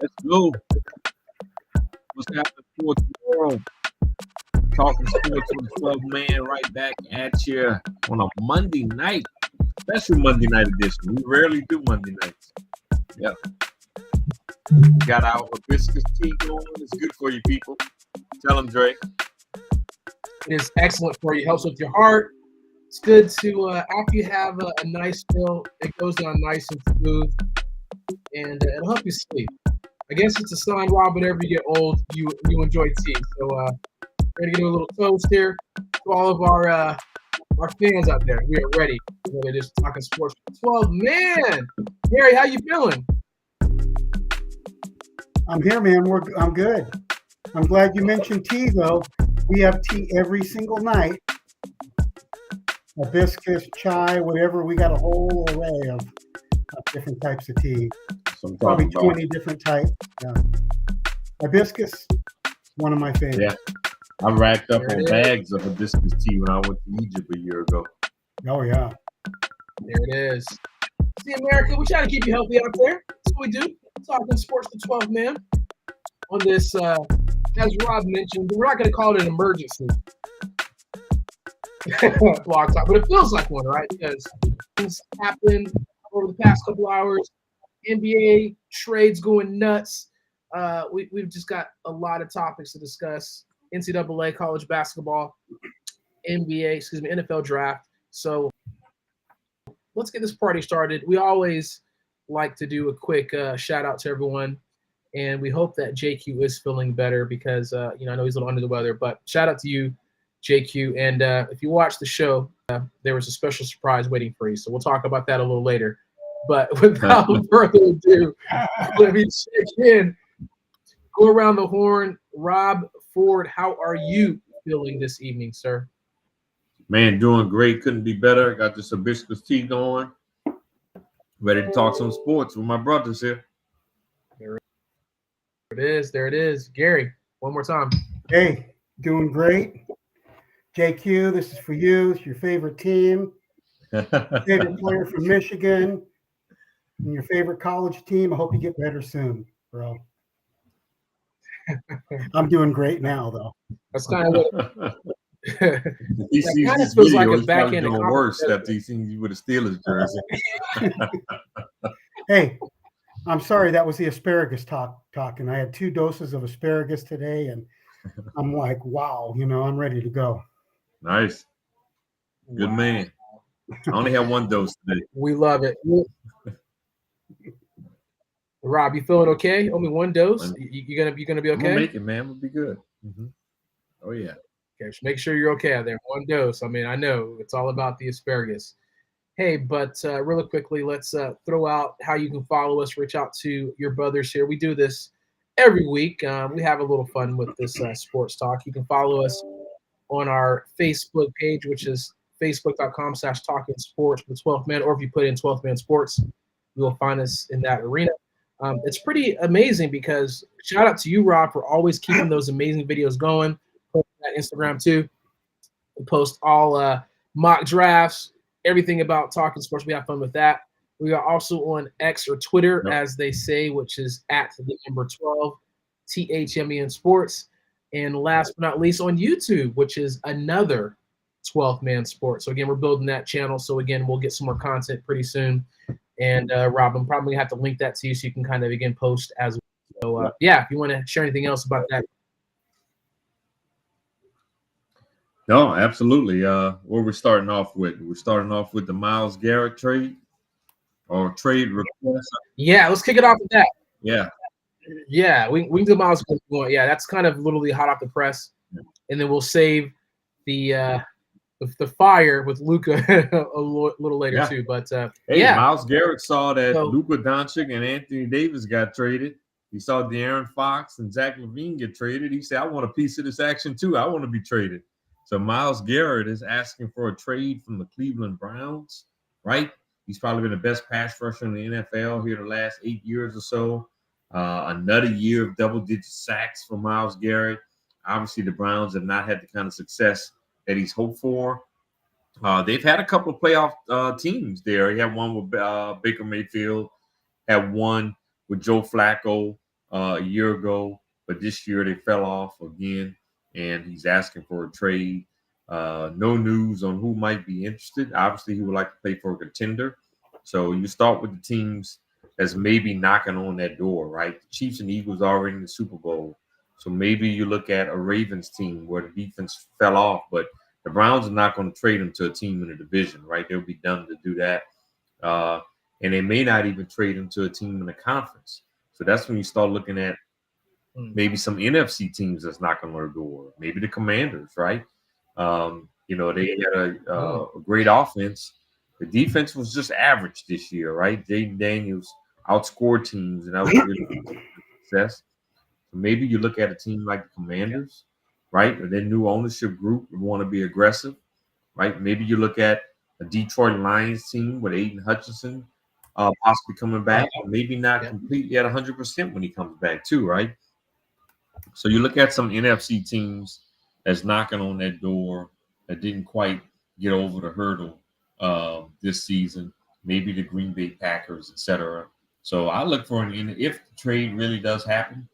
Let's go. What's happening, sports world? Talking sports with 12 man right back at you on a Monday night. Special Monday night edition. We rarely do Monday nights. Yep. We got our hibiscus tea going. It's good for you people. Tell them, Dre. It is excellent for you. Helps with your heart. It's good to after you have a nice meal, it goes down nice and smooth, and it'll help you sleep. I guess it's a sign, Rob. Whenever you get old, you enjoy tea. So we're gonna do a little toast here to all of our fans out there. We are ready. We're just talking sports. 12, man. Gary, how you feeling? I'm here, man. I'm good. I'm glad you mentioned tea, though. We have tea every single night. Hibiscus, chai, whatever. We got a whole array of different types of tea. Probably 20 different types. Yeah. Hibiscus, one of my favorites. Yeah. I racked up on bags of hibiscus tea when I went to Egypt a year ago. Oh, yeah. There it is. See, America, we try to keep you healthy out there. That's what we do. Talking sports to 12, man. On this, as Rob mentioned, we're not going to call it an emergency blog talk, but it feels like one, right? Because things happened over the past couple hours. NBA trades going nuts. We've just got a lot of topics to discuss. NCAA, college basketball, NFL draft. So let's get this party started. We always like to do a quick shout out to everyone. And we hope that JQ is feeling better because, I know he's a little under the weather. But shout out to you, JQ. And if you watch the show, there was a special surprise waiting for you. So we'll talk about that a little later. But without further ado, let me check in. Go around the horn. Rob Ford, how are you feeling this evening, sir? Man, doing great. Couldn't be better. Got this hibiscus tea going. Ready to talk some sports with my brothers here. There it is. Gary, one more time. Hey, doing great. JQ, this is for you. It's your favorite team. Favorite player from Michigan. And your favorite college team. I hope you get better soon, bro. I'm doing great now, though. That's kind of what he sees kind of this feels video, like a he's probably backhand doing worse after he sees you with a Steelers jersey. Hey, I'm sorry, that was the asparagus talking. I had 2 doses of asparagus today, and I'm like, wow, I'm ready to go. Nice. Good man. I only have 1 dose today. We love it. Rob, you feeling okay? Only 1 dose? You gonna be okay? I'm gonna make it, man. We'll be good. Mm-hmm. Oh yeah. Okay, just make sure you're okay out there. 1 dose. I mean, I know it's all about the asparagus. Hey, but really quickly, let's throw out how you can follow us, reach out to your brothers here. We do this every week. We have a little fun with this sports talk. You can follow us on our Facebook page, which is facebook.com/Talkin Sports with 12th Man, or if you put in 12th Man Sports, you will find us in that arena. It's pretty amazing because shout out to you, Rob, for always keeping those amazing videos going. Post that Instagram too. We post all mock drafts, everything about Talkin Sports. We have fun with that. We are also on X or Twitter, as they say, which is at the number 12, THMEN Sports. And last but not least, on YouTube, which is another 12th Man Sports. So again, we're building that channel. So again, we'll get some more content pretty soon. And Rob, I'm probably gonna have to link that to you so you can kind of again post as well. So if you want to share anything else about that. No, absolutely. What we're starting off with? We're starting off with the Myles Garrett trade or trade request. Yeah, let's kick it off with that. Yeah, we can do Myles Garrett. Yeah, that's kind of literally hot off the press, and then we'll save the fire with Luka a little later too. But Myles Garrett saw that Luka Doncic and Anthony Davis got traded. He saw De'Aaron Fox and Zach LaVine get traded. He said, "I want a piece of this action too. I want to be traded." So Myles Garrett is asking for a trade from the Cleveland Browns, right? He's probably been the best pass rusher in the NFL here the last 8 years or so. Another year of double-digit sacks for Myles Garrett. Obviously, the Browns have not had the kind of success that he's hoped for. They've had a couple of playoff teams there. He had one with Baker Mayfield, had one with Joe Flacco. a year ago, but this year they fell off again, and he's asking for a trade. No news on who might be interested. Obviously, he would like to play for a contender. So you start with the teams that's maybe knocking on that door, right? The Chiefs and Eagles are already in the Super Bowl. So maybe you look at a Ravens team where the defense fell off, but the Browns are not going to trade him to a team in the division, right? They'll be dumb to do that. And they may not even trade him to a team in the conference. So that's when you start looking at maybe some NFC teams that's knocking on their door. Maybe the Commanders, right? They had a great offense. The defense was just average this year, right? Jaden Daniels outscored teams, and that was really success. So maybe you look at a team like the Commanders, right? And their new ownership group want to be aggressive, right? Maybe you look at a Detroit Lions team with Aiden Hutchinson possibly coming back, or maybe not completely at 100% when he comes back too, right? So you look at some NFC teams that's knocking on that door that didn't quite get over the hurdle this season, maybe the Green Bay Packers, etc. So I look for if the trade really does happen,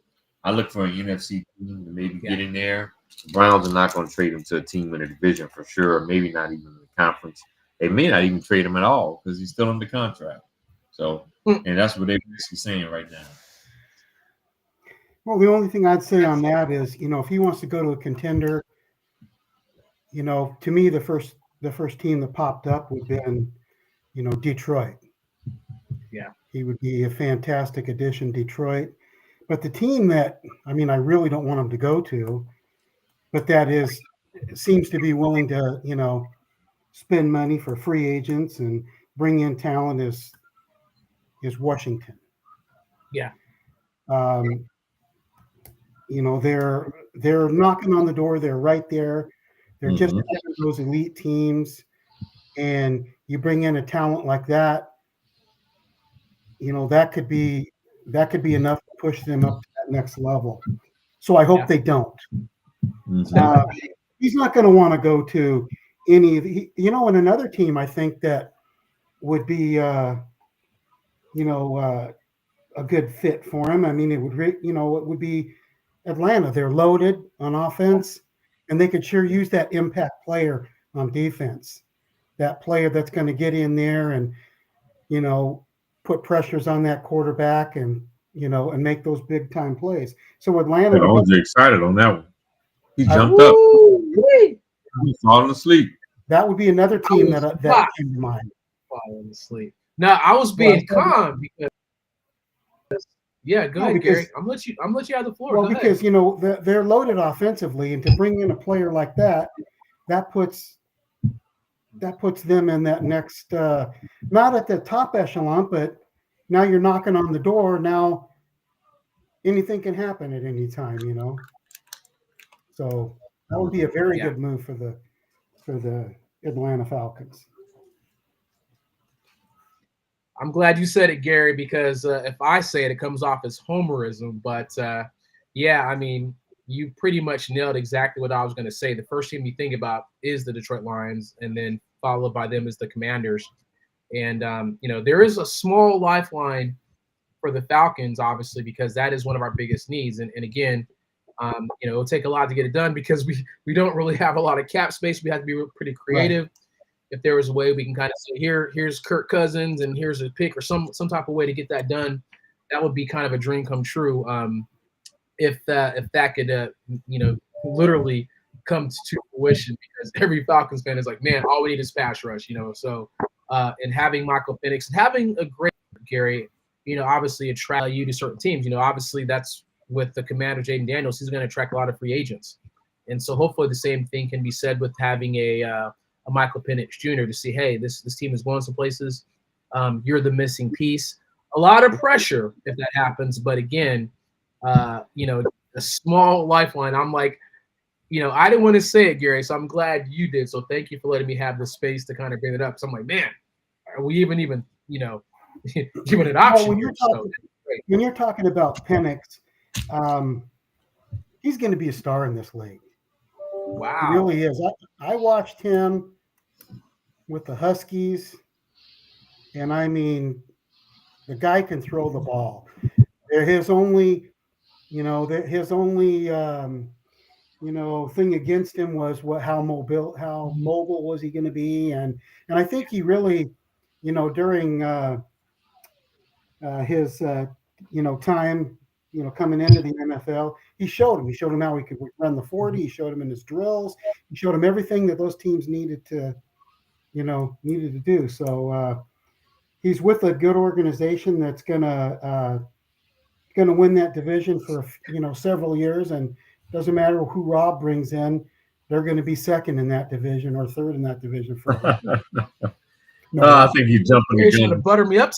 I look for an NFC team to maybe get in there. The Browns are not going to trade him to a team in the division for sure, maybe not even in the conference. They may not even trade him at all because he's still under contract. So, and that's what they're basically saying right now. Well, the only thing I'd say on that is, if he wants to go to a contender, to me, the first team that popped up would have been, Detroit. Yeah. He would be a fantastic addition, Detroit. But the team that, I really don't want him to go to, but that seems to be willing to, spend money for free agents and bring in talent is Washington. Yeah. They're knocking on the door. They're right there. They're just those elite teams. And you bring in a talent like that, that could be enough to push them up to that next level. So I hope they don't. He's not going to want to go to any of the, and another team I think that would be, a good fit for him. It would be Atlanta. They're loaded on offense, and they could sure use that impact player on defense. That player that's going to get in there and, put pressures on that quarterback and, and make those big time plays. So Atlanta. I was excited on that one. He jumped up. He's falling asleep. That would be another team that came to mind. Falling asleep. No, I was being calm because. Yeah, go ahead, Gary. I'm gonna let you have the floor. Well, because they're loaded offensively, and to bring in a player like that puts them in that next, not at the top echelon, but now you're knocking on the door. Now anything can happen at any time, So that would be a very good move for the Atlanta Falcons. I'm glad you said it, Gary, because if I say it, it comes off as homerism. But you pretty much nailed exactly what I was going to say. The first team you think about is the Detroit Lions, and then followed by them is the Commanders. And, there is a small lifeline for the Falcons, obviously, because that is one of our biggest needs. And again, it'll take a lot to get it done because we don't really have a lot of cap space. We have to be pretty creative. Right. If there was a way we can kind of say, here's Kirk Cousins and here's a pick or some type of way to get that done, that would be kind of a dream come true. If that could, literally come to fruition, because every Falcons fan is like, man, all we need is pass rush, So, and having Michael Penix and having a great Gary, obviously attract you to certain teams. Obviously that's with the Commander Jaden Daniels, he's going to attract a lot of free agents, and so hopefully the same thing can be said with having a Michael Penix Jr. to see, hey, this team is going some places. You're the missing piece. A lot of pressure if that happens, but again, a small lifeline. I'm like, I didn't want to say it, Gary, so I'm glad you did. So thank you for letting me have the space to kind of bring it up. So I'm like, man, are we even giving an option? Well, when you're talking about Penix, he's going to be a star in this league. Wow. He really is. I watched him with the Huskies, and the guy can throw the ball. His only his only thing against him was how mobile was he going to be, and I think he really, during his time, coming into the NFL, he showed him how he could run the 40. He showed him in his drills. He showed him everything that those teams needed to do. So he's with a good organization that's gonna win that division for several years, and doesn't matter who Rob brings in, they're going to be second in that division or third in that division for a while. I think he's jumping the gun. To butter me up.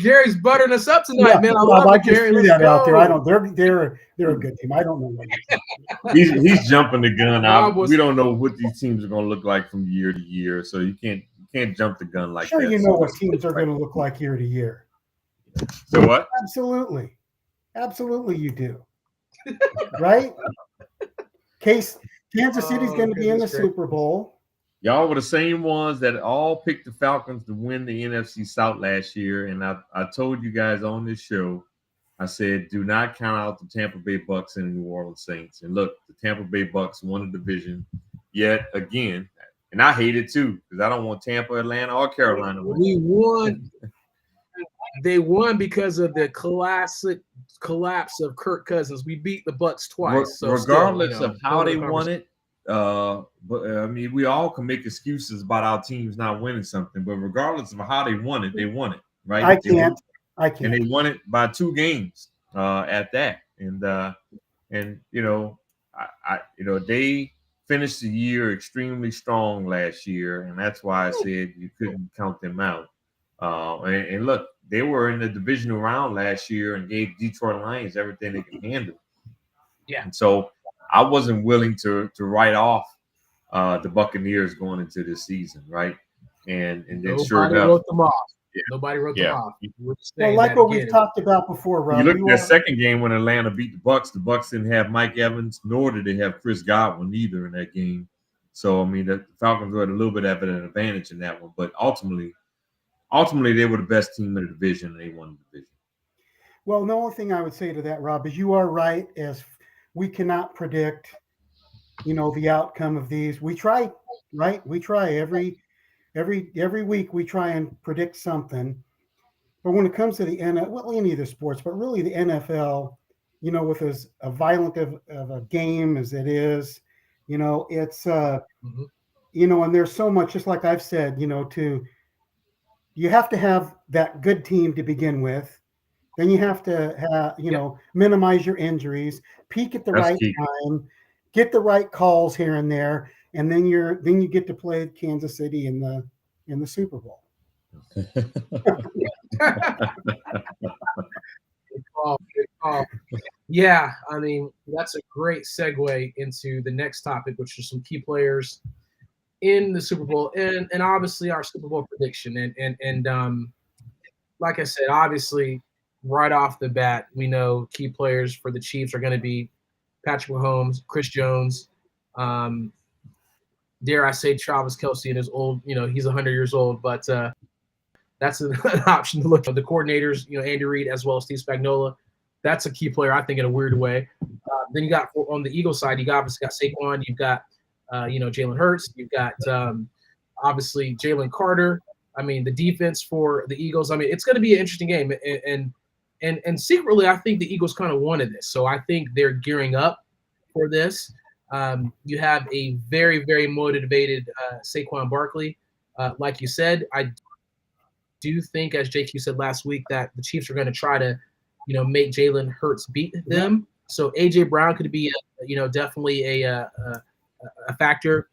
Gary's buttering us up tonight, man. I love it, Gary. Let's that go. Out there. I don't. They're a good team. I don't know what he's jumping the gun. We don't know what these teams are going to look like from year to year, so you can't jump the gun like that. You know what teams are going to look like year to year. So what? Absolutely, you do. Right? Kansas City's going to be in the Super Bowl. Y'all were the same ones that all picked the Falcons to win the NFC South last year, and I told you guys on this show, I said, do not count out the Tampa Bay Bucks and the New Orleans Saints. And look, the Tampa Bay Bucks won the division yet again, and I hate it too because I don't want Tampa, Atlanta, or Carolina to win. We won. They won because of the classic collapse of Kirk Cousins. We beat the Bucks twice. So regardless of how they won it, but I mean, we all can make excuses about our teams not winning something. But regardless of how they won it, right? I can't. And they won it by 2 games at that. And they finished the year extremely strong last year, and that's why I said you couldn't count them out. And look, they were in the divisional round last year and gave Detroit Lions everything they could handle. Yeah. And so I wasn't willing to write off the Buccaneers going into this season, right? And then nobody sure enough, wrote them off. Yeah. Nobody wrote them off. Well, like what we've talked about before, Rob. You look at the second game when Atlanta beat the Bucks. The Bucks didn't have Mike Evans, nor did they have Chris Godwin either in that game. So I mean, the Falcons had a little bit of an advantage in that one, but ultimately, they were the best team in the division, and they won the division. Well, the only thing I would say to that, Rob, is you are right. As we cannot predict, the outcome of these. We try, right? We try every week. We try and predict something. But when it comes to the any of the sports, but really the NFL, with as a violent of a game as it is, it's and there's so much. Just like I've said, you have to have that good team to begin with. Then you have to have, minimize your injuries, peak at the right time, get the right calls here and there, and then you get to play Kansas City in the Super Bowl. Good call. Yeah, I mean, that's a great segue into the next topic, which are some key players in the Super Bowl, and obviously our Super Bowl prediction. And like I said, obviously right off the bat, we know key players for the Chiefs are going to be Patrick Mahomes, Chris Jones, dare I say Travis Kelce in his old, he's 100 years old, but that's an option to look at. The coordinators, Andy Reid as well as Steve Spagnuolo. That's a key player, I think, in a weird way. Then you got on the Eagles side, you obviously got Saquon, you've got Jalen Hurts, you've got obviously Jalen Carter. I mean, the defense for the Eagles. I mean, it's going to be an interesting game, and secretly, I think the Eagles kind of wanted this, so I think they're gearing up for this. You have a very, very motivated Saquon Barkley. Like you said, I do think, as JQ said last week, that the Chiefs are going to try to, make Jalen Hurts beat them. So AJ Brown could be, definitely a factor.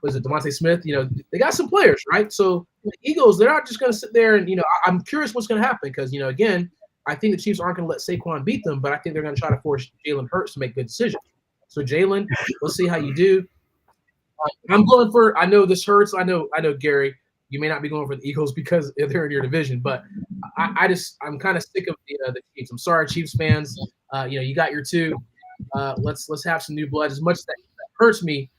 Was it Devontae Smith? They got some players, right? So the Eagles, they're not just going to sit there and, I'm curious what's going to happen because, again, I think the Chiefs aren't going to let Saquon beat them, but I think they're going to try to force Jalen Hurts to make good decisions. So Jalen, let's see how you do. I'm going for. I know this hurts. I know, Gary. You may not be going for the Eagles because they're in your division, but I'm kind of sick of the Chiefs. I'm sorry, Chiefs fans. You got your 2. Let's have some new blood. As much as that hurts me,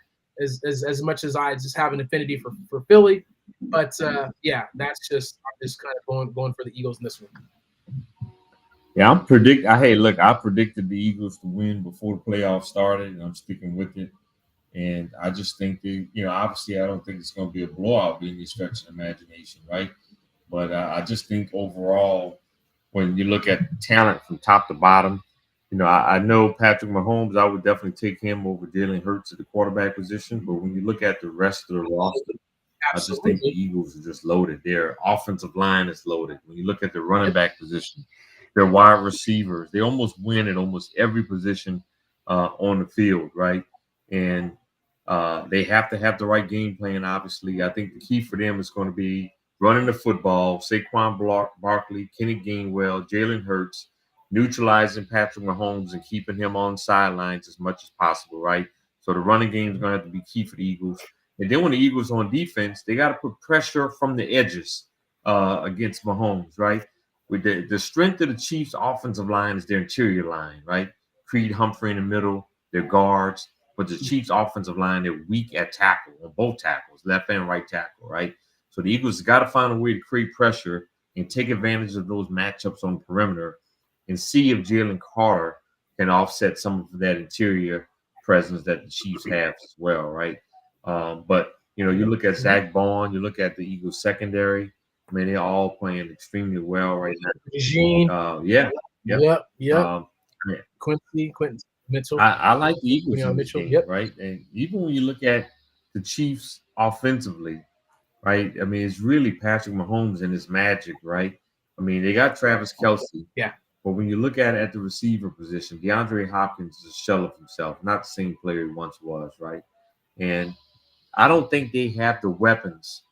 as much as I just have an affinity for Philly, but that's just I'm just kind of going for the Eagles in this one. Yeah, I predicted the Eagles to win before the playoffs started, and I'm sticking with it. And I just think obviously, I don't think it's going to be a blowout by any stretch of imagination, right? But I just think overall, when you look at talent from top to bottom, I know Patrick Mahomes, I would definitely take him over Jalen Hurts at the quarterback position. But when you look at the rest of the roster, I just think the Eagles are just loaded. Their offensive line is loaded. When you look at the running back position, their wide receivers, they almost win at almost every position on the field, right? And they have to have the right game plan, obviously. I think the key for them is going to be running the football, Saquon Barkley, Kenny Gainwell, Jalen Hurts, neutralizing Patrick Mahomes and keeping him on sidelines as much as possible, right? So the running game is going to have to be key for the Eagles. And then when the Eagles on defense, they got to put pressure from the edges against Mahomes, right? With the strength of the Chiefs' offensive line is their interior line, right? Creed Humphrey in the middle, their guards. But the Chiefs' offensive line, they're weak at tackle, on both tackles, left and right tackle, right? So the Eagles got to find a way to create pressure and take advantage of those matchups on the perimeter and see if Jalen Carter can offset some of that interior presence that the Chiefs have as well, right? But you look at Zach Bond, you look at the Eagles secondary. I mean, they're all playing extremely well right now. Regine. Yep. Yeah. Quincy Mitchell. I like the Eagles in this game, right? And even when you look at the Chiefs offensively, right? I mean, it's really Patrick Mahomes and his magic, right? I mean, they got Travis Kelce. Yeah. But when you look at the receiver position, DeAndre Hopkins is a shell of himself, not the same player he once was, right? And I don't think they have the weapons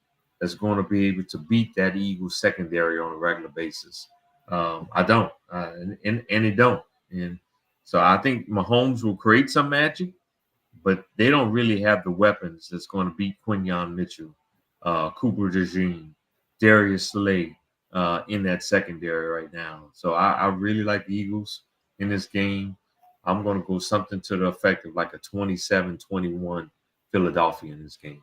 that's going to be able to beat that Eagles secondary on a regular basis. I don't, and they don't. And so I think Mahomes will create some magic, but they don't really have the weapons that's going to beat Quinyon Mitchell, Cooper DeJean, Darius Slay in that secondary right now. So I really like the Eagles in this game. I'm going to go something to the effect of like a 27-21 Philadelphia in this game.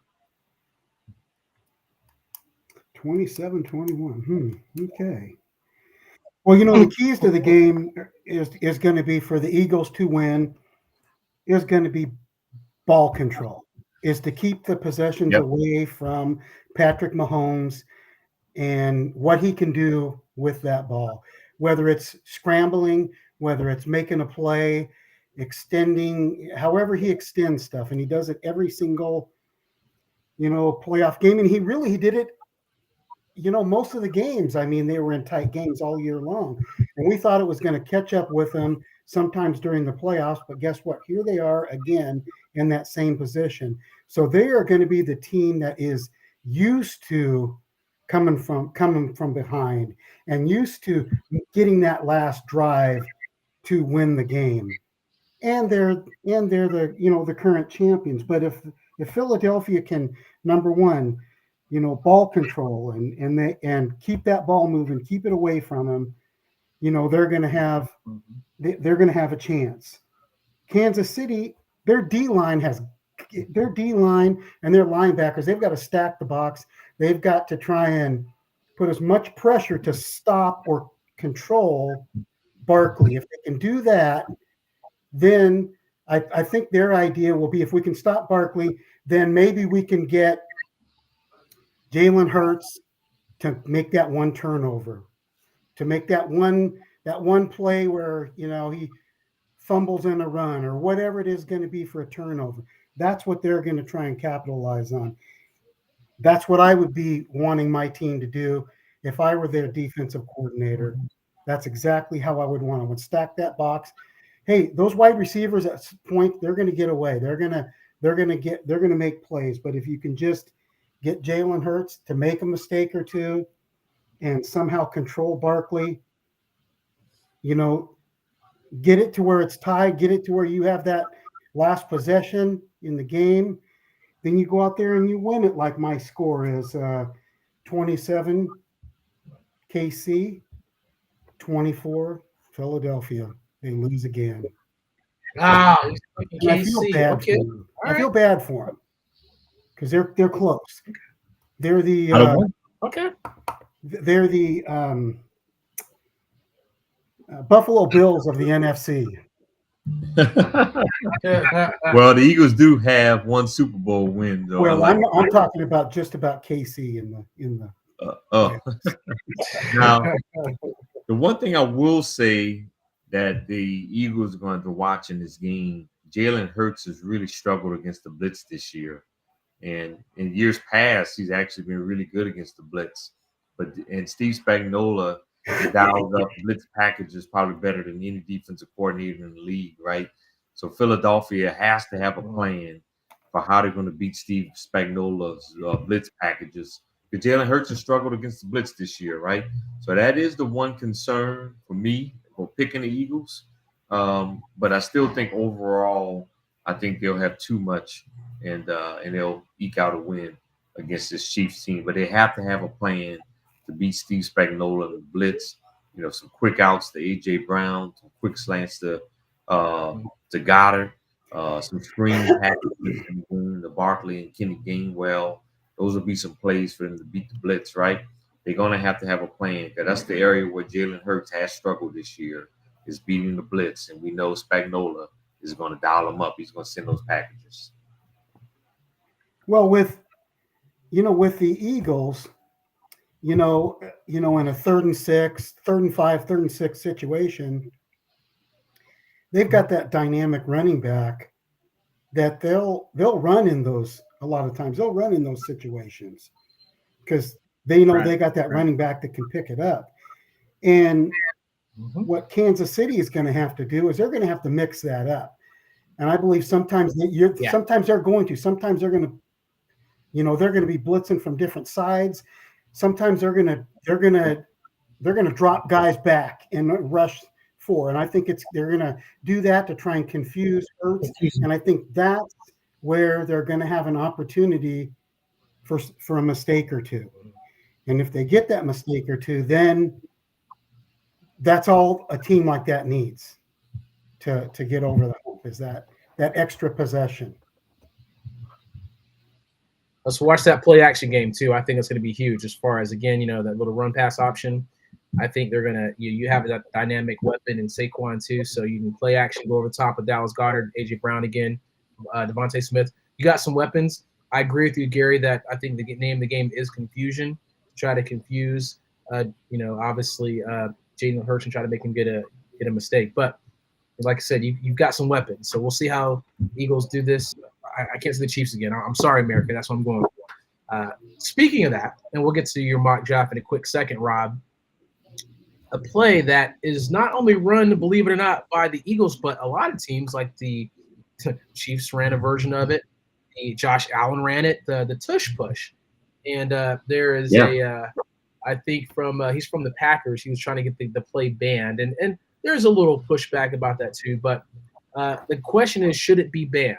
27-21. Okay. Well, the keys to the game is going to be for the Eagles to win is going to be ball control, is to keep the possessions away from Patrick Mahomes and what he can do with that ball, whether it's scrambling, whether it's making a play, extending, however he extends stuff. And he does it every single, playoff game. And he did it, most of the games. I mean, they were in tight games all year long. And we thought it was going to catch up with them sometimes during the playoffs. But guess what? Here they are again in that same position. So they are going to be the team that is used to coming from behind and used to getting that last drive to win the game. And they're the the current champions. But if Philadelphia can, number one, ball control and keep that ball moving, keep it away from them, they're going to have a chance. Kansas City, their D line and their linebackers, they've got to stack the box. They've got to try and put as much pressure to stop or control Barkley. If they can do that, then I think their idea will be, if we can stop Barkley, then maybe we can get Jalen Hurts to make that one turnover, to make that one play where he fumbles in a run or whatever it is going to be for a turnover. That's what they're going to try and capitalize on. That's what I would be wanting my team to do if I were their defensive coordinator. That's exactly how I would want. I would stack that box. Hey, those wide receivers at point, they're going to get away. They're going to make plays. But if you can just get Jalen Hurts to make a mistake or two and somehow control Barkley, get it to where it's tied, get it to where you have that last possession in the game, then you go out there and you win it, like my score is 27 KC, 24 Philadelphia. They lose again. I feel bad for them. I feel bad for them because they're close. They're the okay. They're the Buffalo Bills of the NFC. Well, the Eagles do have one Super Bowl win, though. Well, I'm talking about just about KC in the. Now, the one thing I will say that the Eagles are going to watch in this game, Jalen Hurts has really struggled against the blitz this year. And in years past, he's actually been really good against the blitz. And Steve Spagnuolo dialed up blitz packages probably better than any defensive coordinator in the league, right? So Philadelphia has to have a plan for how they're going to beat Steve Spagnuolo's blitz packages. Because Jalen Hurts has struggled against the blitz this year, right? So that is the one concern for me for picking the Eagles. But I still think overall, I think they'll have too much and they'll eke out a win against this Chiefs team. But they have to have a plan to beat Steve Spagnuolo in the blitz. You know, some quick outs to A.J. Brown, some quick slants to Goddard, some screen packages to Barkley and Kenny Gainwell. Those will be some plays for them to beat the blitz, right? They're going to have a plan because that's the area where Jalen Hurts has struggled this year is beating the blitz. And we know Spagnuolo is going to dial them up. He's going to send those packages. Well, with the Eagles, in a 3rd and 6, 3rd and 5, 3rd and 6 situation, they've got that dynamic running back that they'll run in those a lot of times. They'll run in those situations because they know they got that running back that can pick it up. And what Kansas City is going to have to do is they're going to have to mix that up. And I believe sometimes sometimes they're going to. Sometimes they're going to. They're going to be blitzing from different sides. Sometimes they're going to drop guys back and rush 4. And I think they're going to do that to try and confuse Hurts. And I think that's where they're going to have an opportunity for a mistake or two. And if they get that mistake or two, then that's all a team like that needs to get over the hump is that extra possession. Let's watch that play action game too. I think it's going to be huge as far as, again, that little run pass option. I think they're going to, you have that dynamic weapon in Saquon too. So you can play action, go over the top of Dallas Goedert, A.J. Brown again, Devontae Smith. You got some weapons. I agree with you, Gary, that I think the name of the game is confusion. Try to confuse, obviously Jalen Hurts and try to make him get a mistake. But like I said, you've got some weapons. So we'll see how Eagles do this. I can't see the Chiefs again. I'm sorry, America. That's what I'm going for. Speaking of that, and we'll get to your mock draft in a quick second, Rob, a play that is not only run, believe it or not, by the Eagles, but a lot of teams like the Chiefs ran a version of it. Josh Allen ran it, the tush push. And there is I think he's from the Packers. He was trying to get the play banned. And there's a little pushback about that too. But the question is, should it be banned?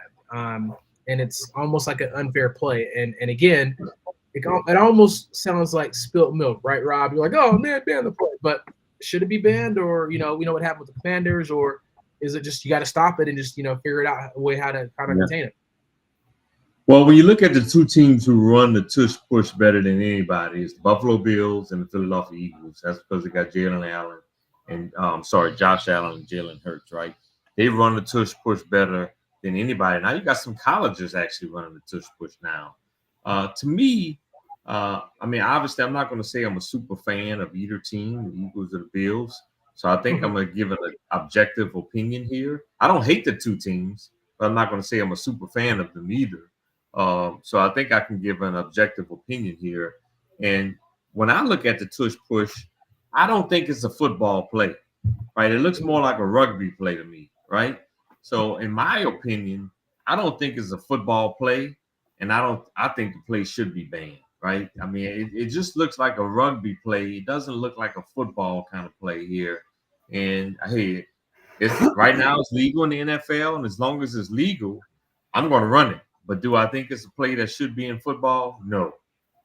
And it's almost like an unfair play. And again, it almost sounds like spilt milk, right, Rob? You're like, oh, man, ban the play. But should it be banned? Or, we know what happened with the Commanders? Or is it just you got to stop it and just, figure it out a way how to contain it? Well, when you look at the two teams who run the tush push better than anybody, it's the Buffalo Bills and the Philadelphia Eagles. That's because they got Josh Allen and Jalen Hurts, right? They run the tush push better than anybody. Now you got some colleges actually running the tush push now. To me, obviously I'm not going to say I'm a super fan of either team, the Eagles or the Bills. So I think I'm going to give an objective opinion here. I don't hate the two teams, but I'm not going to say I'm a super fan of them either. So I think I can give an objective opinion here. And when I look at the tush push, I don't think it's a football play, right? It looks more like a rugby play to me, right? So in my opinion, I don't think it's a football play, and I think the play should be banned, right? I mean, it just looks like a rugby play. It doesn't look like a football kind of play here. And hey, right now it's legal in the NFL, and as long as it's legal, I'm going to run it. But do I think it's a play that should be in football? No,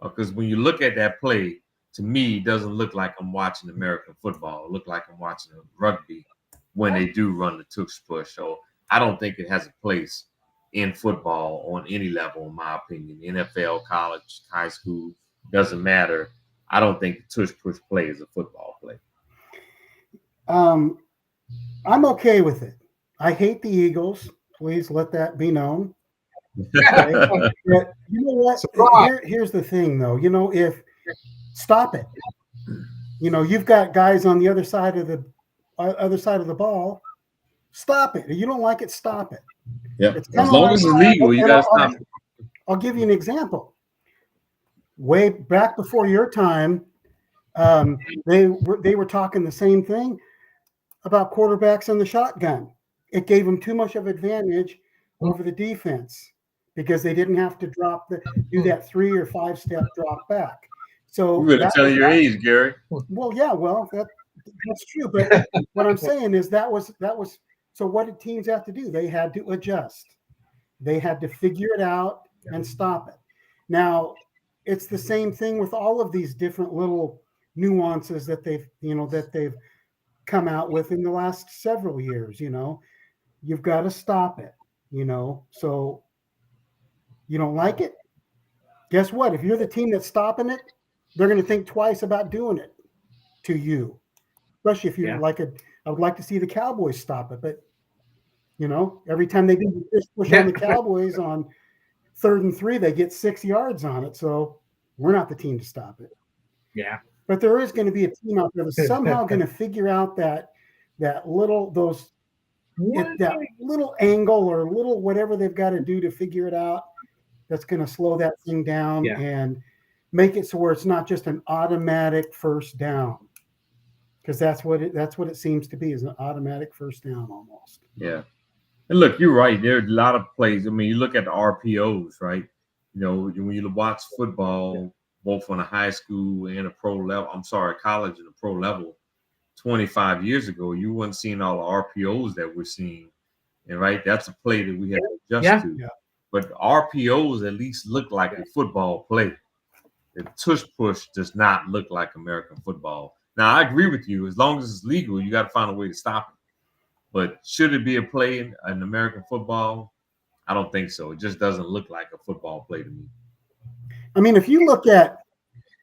because when you look at that play, to me, it doesn't look like I'm watching American football. It looks like I'm watching rugby when they do run the tush push. So I don't think it has a place in football on any level, in my opinion. NFL, college, high school, doesn't matter. I don't think the tush push play is a football play. I'm okay with it. I hate the Eagles. Please let that be known. Okay? But you know what? Here's the thing, though. If stop it. You've got guys on the other side of the ball. Stop it. If you don't like it, stop it. Yeah. As long as it's legal, you got to stop it. I'll give you an example. Way back before your time, they were talking the same thing about quarterbacks in the shotgun. It gave them too much of advantage over the defense because they didn't have to do that 3 or 5 step drop back. So you better tell your age, Gary. Well, yeah, that's true. But what I'm saying is that was. So what did teams have to do? They had to adjust. They had to figure it out and stop it. Now, it's the same thing with all of these different little nuances that they've come out with in the last several years. You've got to stop it. So you don't like it? Guess what? If you're the team that's stopping it, they're going to think twice about doing it to you. Especially if you're I would like to see the Cowboys stop it, but every time they do this push on the Cowboys on 3rd and 3, they get 6 yards on it. So we're not the team to stop it. Yeah. But there is going to be a team out there that's somehow going to figure out that little angle or little whatever they've got to do to figure it out. That's going to slow that thing down and make it so where it's not just an automatic first down. Because that's what it seems to be, is an automatic first down almost. Yeah. And look, you're right. There are a lot of plays. I mean, you look at the RPOs, right? When you watch football, both on a high school and a pro level, college and a pro level, 25 years ago, you weren't seeing all the RPOs that we're seeing. And right, that's a play that we have to adjust to. Yeah. But RPOs at least look like a football play. The tush push does not look like American football. Now, I agree with you. As long as it's legal, you got to find a way to stop it. But should it be a play in American football? I don't think so. It just doesn't look like a football play to me. I mean, if you look at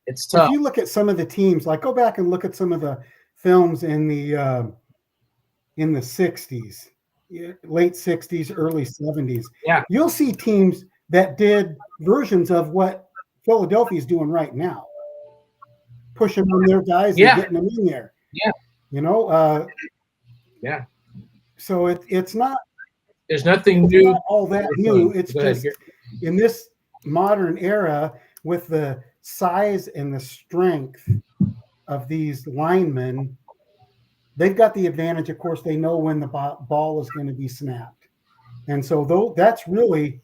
it's tough. If you look at some of the teams, like go back and look at some of the films in the 60s, late 60s, early 70s. Yeah, you'll see teams that did versions of what Philadelphia is doing right now, pushing on their guys and getting them in there. Yeah, yeah. So it's not. There's nothing new. Not all that new. It's just in this modern era with the size and the strength of these linemen, they've got the advantage. Of course, they know when the ball is going to be snapped, and so that's it.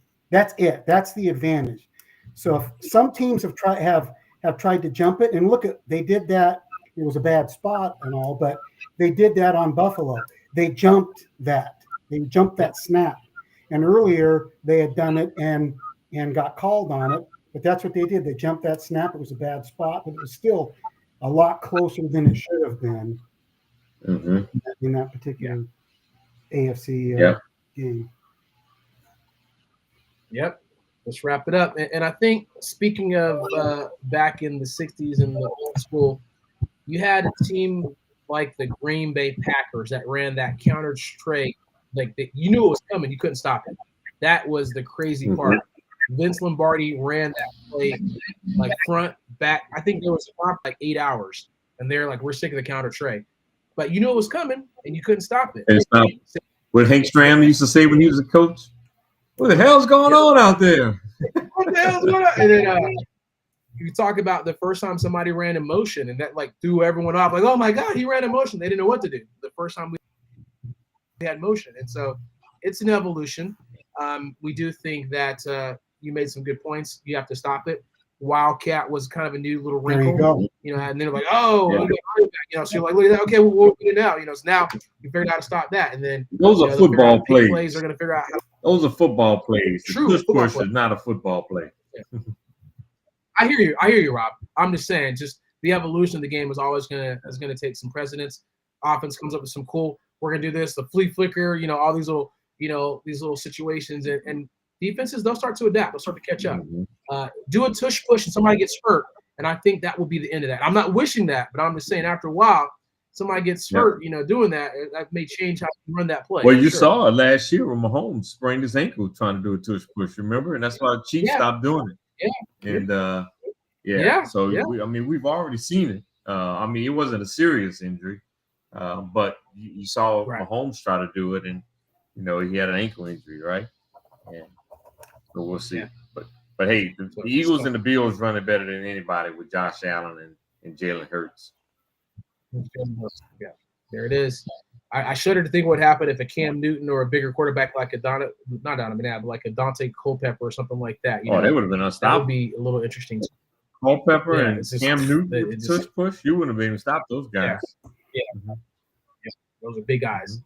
That's the advantage. So if some teams have tried to jump it, and they did that. It was a bad spot and all, but they did that on Buffalo. They jumped that. They jumped that snap, and earlier they had done it and got called on it. But that's what they did. They jumped that snap. It was a bad spot, but it was still a lot closer than it should have been in that particular AFC game. Yep. Let's wrap it up. And I think, speaking of back in the 60s and the old school, you had a team like the Green Bay Packers that ran that counter straight. Like you knew it was coming. You couldn't stop it. That was the crazy part. Vince Lombardi ran that play like front, back. I think there was like 8 hours. And they're like, we're sick of the counter tray. But you knew it was coming, and you couldn't stop it. What Hank Stram used to say when he was a coach? What the hell's going on out there? What the hell's going on? And then you talk about the first time somebody ran in motion, and that like threw everyone off. Like, oh my God, he ran in motion. They didn't know what to do the first time we had motion. And so it's an evolution. We do think that you made some good points. You have to stop it. Wildcat was kind of a new little wrinkle, and then like, oh, so you're like, look at that. Okay, well, what do we do now? So now you figured out how to stop that, and then those are football plays. They're going to figure out how. Those are football plays. True, the push is not a football play. Yeah. I hear you, Rob. I'm just saying, just the evolution of the game is always gonna take some precedence. Offense comes up with some cool. We're gonna do this, the flea flicker, all these little situations, and defenses, they'll start to adapt. They'll start to catch up. Do a tush push and somebody gets hurt, and I think that will be the end of that. I'm not wishing that, but I'm just saying after a while, somebody gets hurt, doing that may change how you run that play. Well, you saw it last year when Mahomes sprained his ankle trying to do a tush push, remember? And that's why the Chiefs stopped doing it. Yeah. And so we've already seen it. It wasn't a serious injury, but you saw Mahomes try to do it, and he had an ankle injury, right? And so we'll see. But hey, the Eagles and the Bills running better than anybody with Josh Allen and Jalen Hurts. Yeah, there it is. I shudder to think what happened if a Cam Newton or a bigger quarterback like a Dante Culpepper or something like that. They would have been unstoppable. That would be a little interesting. Culpepper and Cam Newton with the tush push, you wouldn't have been able to stop those guys. Yeah. Those are big guys.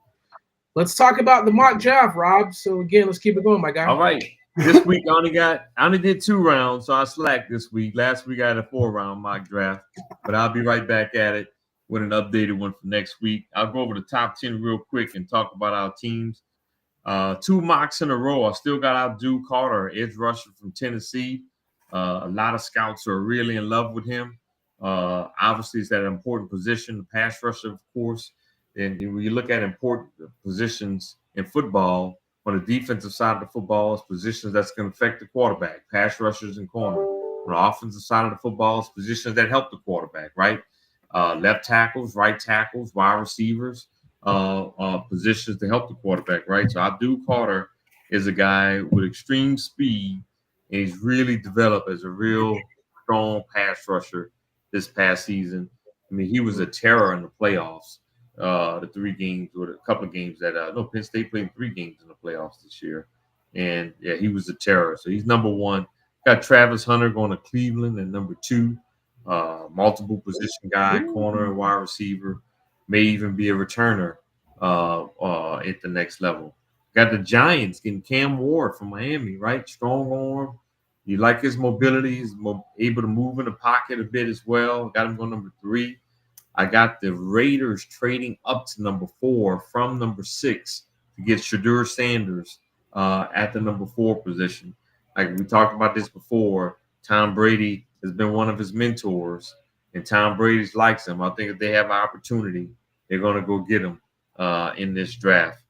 Let's talk about the mock draft, Rob. So again, let's keep it going, my guy. All right. This week I only did 2 rounds, so I slacked this week. Last week I had a 4-round mock draft, but I'll be right back at it with an updated one for next week. I'll go over the top 10 real quick and talk about our teams. 2 mocks in a row. I still got Abdul Carter, edge rusher from Tennessee. A lot of scouts are really in love with him. Obviously, it's at an important position, the pass rusher, of course. And when you look at important positions in football, on the defensive side of the football, it's positions that's going to affect the quarterback, pass rushers and corner. On the offensive side of the football, it's positions that help the quarterback, right? Left tackles, right tackles, wide receivers, positions to help the quarterback, right? So Abdul Carter is a guy with extreme speed, and he's really developed as a real strong pass rusher this past season. He was a terror in the playoffs. The 3 games or a couple of games that Penn State played 3 games in the playoffs this year, and he was a terror. So he's number 1. Got Travis Hunter going to Cleveland at number 2. Multiple position guy, corner and wide receiver, may even be a returner at the next level. Got the Giants getting Cam Ward from Miami, right? Strong arm. You like his mobility. He's able to move in the pocket a bit as well. Got him going number 3. I got the Raiders trading up to number 4 from number 6 to get Shadur Sanders at the number 4 position. Like we talked about this before, Tom Brady has been one of his mentors, and Tom Brady likes him. I think if they have an opportunity, they're going to go get him in this draft.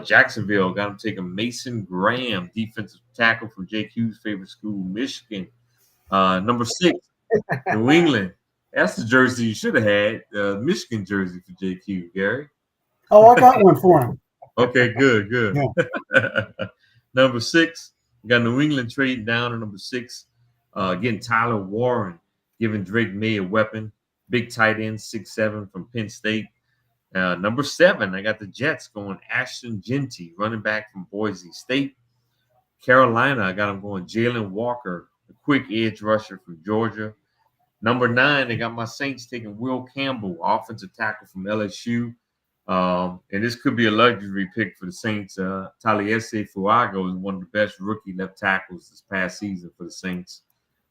Jacksonville got him taking Mason Graham, defensive tackle from JQ's favorite school, Michigan. Number 6, New England. That's the jersey you should have had, Michigan jersey for JQ, Gary. Oh, I got one for him. Okay, good. Yeah. Number 6, we got New England trading down to number 6, getting Tyler Warren, giving Drake May a weapon. Big tight end, 6'7" from Penn State. Number 7, I got the Jets going Ashton Genty, running back from Boise State. Carolina, I got them going Jalen Walker, a quick edge rusher from Georgia. Number 9, they got my Saints taking Will Campbell, offensive tackle from LSU. And this could be a luxury pick for the Saints. Taliesin Fuaga is one of the best rookie left tackles this past season for the Saints.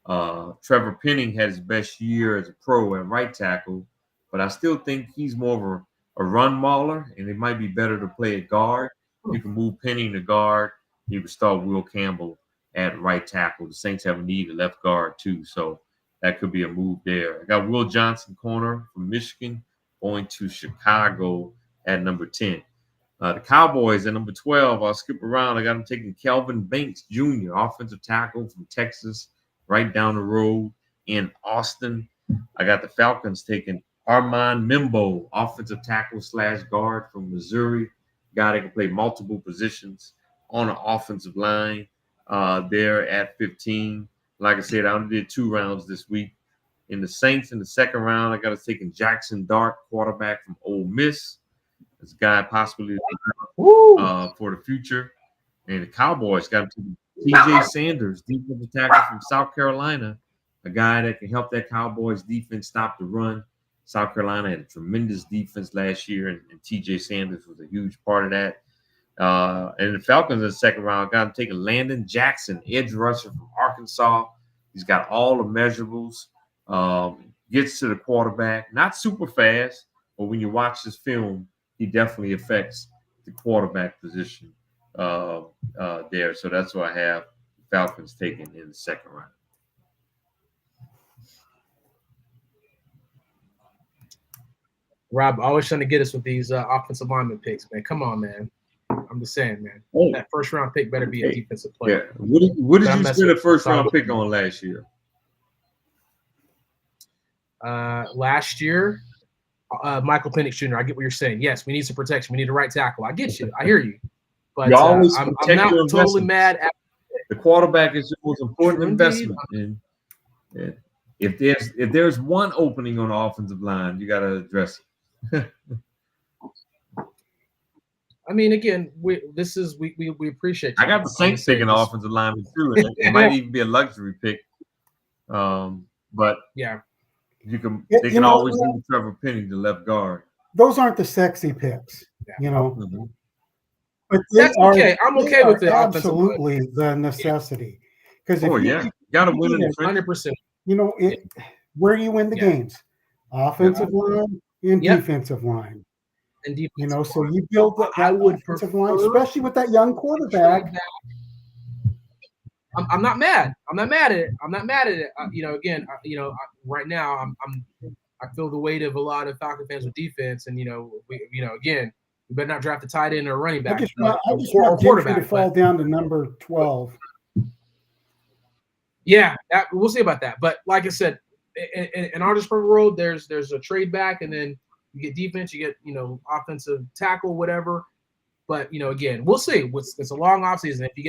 Trevor Penning had his best year as a pro at right tackle, but I still think he's more of a run mauler, and it might be better to play at guard. You can move Penning to guard. You can start Will Campbell at right tackle. The Saints have a need at left guard too, so that could be a move there. I got Will Johnson, corner from Michigan, going to Chicago at number 10. The Cowboys at number 12, I'll skip around. I got them taking Kelvin Banks Jr., offensive tackle from Texas, right down the road in Austin. I got the Falcons taking Armand Mimbo, offensive tackle / guard from Missouri. Guy that can play multiple positions on the offensive line there at 15. Like I said, I only did 2 rounds this week. In the Saints, in the second round, I got us taking Jackson Dart, quarterback from Ole Miss. This guy possibly for the future. And the Cowboys got TJ Sanders, defensive tackle from South Carolina, a guy that can help that Cowboys defense stop the run. South Carolina had a tremendous defense last year, and TJ Sanders was a huge part of that. And the Falcons in the second round got him taking Landon Jackson, edge rusher from Arkansas. He's got all the measurables. Gets to the quarterback, not super fast, but when you watch this film, he definitely affects the quarterback position there. So that's why I have the Falcons taken in the second round. Rob always trying to get us with these offensive lineman picks, man. Come on, man. I'm just saying, man. Hey. That first round pick better be a defensive player. Yeah. What did you spend a first round pick on last year? Last year, Michael Penix Jr. I get what you're saying. Yes, we need some protection. We need a right tackle. I get you. I hear you. But I'm not totally mad at the quarterback is the most important investment. And if there's one opening on the offensive line, you got to address it. I mean, again, we appreciate. I got the Saints taking offensive lineman too, and it might even be a luxury pick. But yeah, they can always leave Trevor Penny, the left guard. Those aren't the sexy picks, you know. Mm-hmm. But that's okay. I'm okay with it. Absolutely, the necessity. Because you got to win in the 100%. You know where you win the games, offensive line and defensive line. And defensive you know, so you build that offensive line, especially with that young quarterback. I'm not mad. I'm not mad at it. I'm not mad at it. Again, right now I feel the weight of a lot of Falcon fans with defense, and again, we better not draft a tight end or a running back. I just want quarterback to fall down to number 12. Yeah, we'll see about that. But like I said, in our perfect world, there's a trade back, and then you get defense, you get offensive tackle, whatever. But again, we'll see. It's a long offseason. If you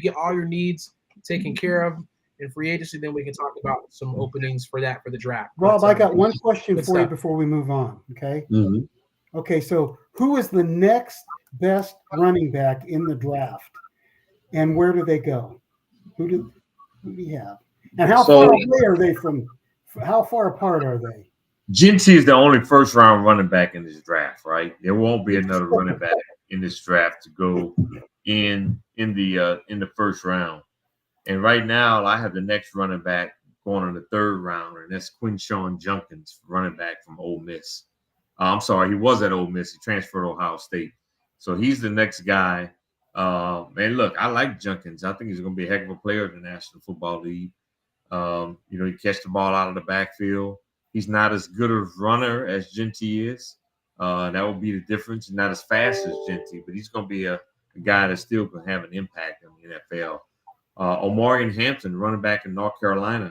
get all your needs taken care of in free agency, then we can talk about some openings for the draft. Rob, I got one question for you before we move on. Okay. Mm-hmm. Okay. So who is the next best running back in the draft, and where do they go? Who do you have? And how far away are they from? How far apart are they? Genty is the only first round running back in this draft, right? There won't be another running back in this draft to go in the first round. And right now, I have the next running back going in the third round, and that's Quinshawn Junkins, running back from Ole Miss. I'm sorry, he was at Ole Miss. He transferred to Ohio State. So he's the next guy. And look, I like Junkins. I think he's going to be a heck of a player in the National Football League. He catch the ball out of the backfield. He's not as good a runner as Genty is. That will be the difference. He's not as fast as Genty, but he's going to be a guy that still can have an impact in the NFL. Omarion Hampton, running back in North Carolina.